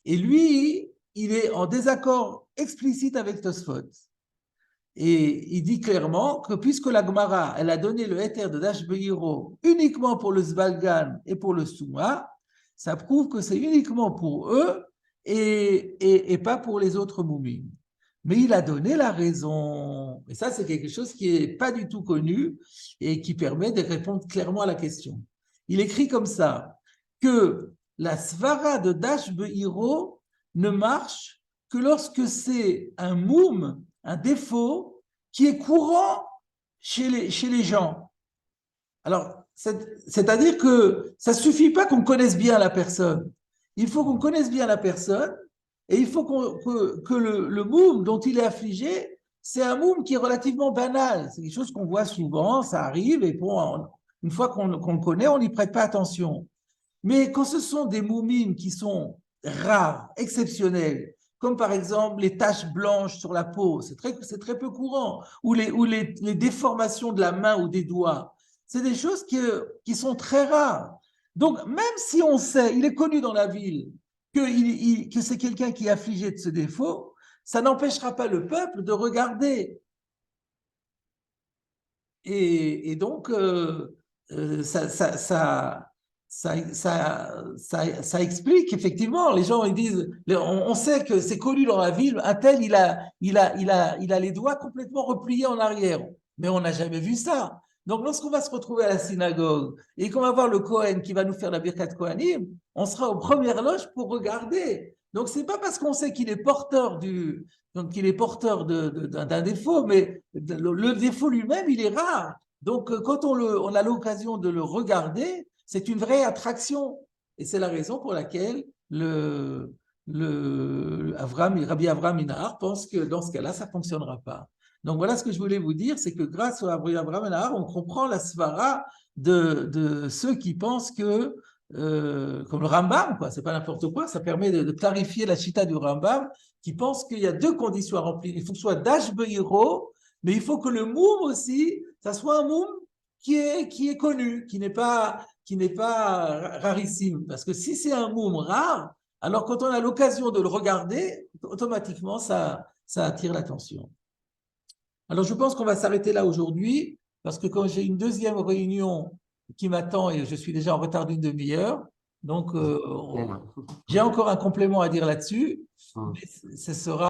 Et lui, il est en désaccord explicite avec Tosfot. Et il dit clairement que puisque la Gemara, elle a donné le héter de Dash Beiro uniquement pour le Sbalgan et pour le Souma, ça prouve que c'est uniquement pour eux et pas pour les autres moumim. Mais il a donné la raison. Et ça, c'est quelque chose qui n'est pas du tout connu et qui permet de répondre clairement à la question. Il écrit comme ça, que la svara de Dash Beiro ne marche que lorsque c'est un moum, un défaut qui est courant chez les gens. Alors, c'est-à-dire que ça ne suffit pas qu'on connaisse bien la personne. Il faut qu'on connaisse bien la personne et il faut que le moum dont il est affligé, c'est un moum qui est relativement banal. C'est quelque chose qu'on voit souvent, ça arrive, et bon, une fois qu'on le connaît, on n'y prête pas attention. Mais quand ce sont des moumim qui sont rares, exceptionnels, comme par exemple les taches blanches sur la peau, c'est très peu courant, ou les déformations de la main ou des doigts, c'est des choses qui sont très rares. Donc, même si on sait, il est connu dans la ville que c'est quelqu'un qui est affligé de ce défaut, ça n'empêchera pas le peuple de regarder. Et donc, ça explique effectivement. Les gens ils disent, on sait que c'est connu dans la ville, un tel il a les doigts complètement repliés en arrière, mais on n'a jamais vu ça. Donc lorsqu'on va se retrouver à la synagogue et qu'on va voir le Kohen qui va nous faire la Birkat Kohanim, on sera aux premières loges pour regarder. Donc c'est pas parce qu'on sait qu'il est porteur d'un défaut, mais le défaut lui-même il est rare. Donc quand on a l'occasion de le regarder, c'est une vraie attraction. Et c'est la raison pour laquelle Rabbi Avraham Minahar pense que dans ce cas-là, ça ne fonctionnera pas. Donc voilà ce que je voulais vous dire, c'est que grâce à Rabbi Avraham Minahar, on comprend la svara de ceux qui pensent que, comme le Rambam, quoi, c'est pas n'importe quoi, ça permet de clarifier la chita du Rambam, qui pense qu'il y a deux conditions à remplir. Il faut que ce soit Dash Beiro, mais il faut que le moum aussi, ça soit un moum qui est connu, qui n'est pas rarissime. Parce que si c'est un moum rare, alors quand on a l'occasion de le regarder, automatiquement, ça attire l'attention. Alors, je pense qu'on va s'arrêter là aujourd'hui, parce que quand j'ai une deuxième réunion qui m'attend et je suis déjà en retard d'une demi-heure, donc j'ai encore un complément à dire là-dessus, mais ce sera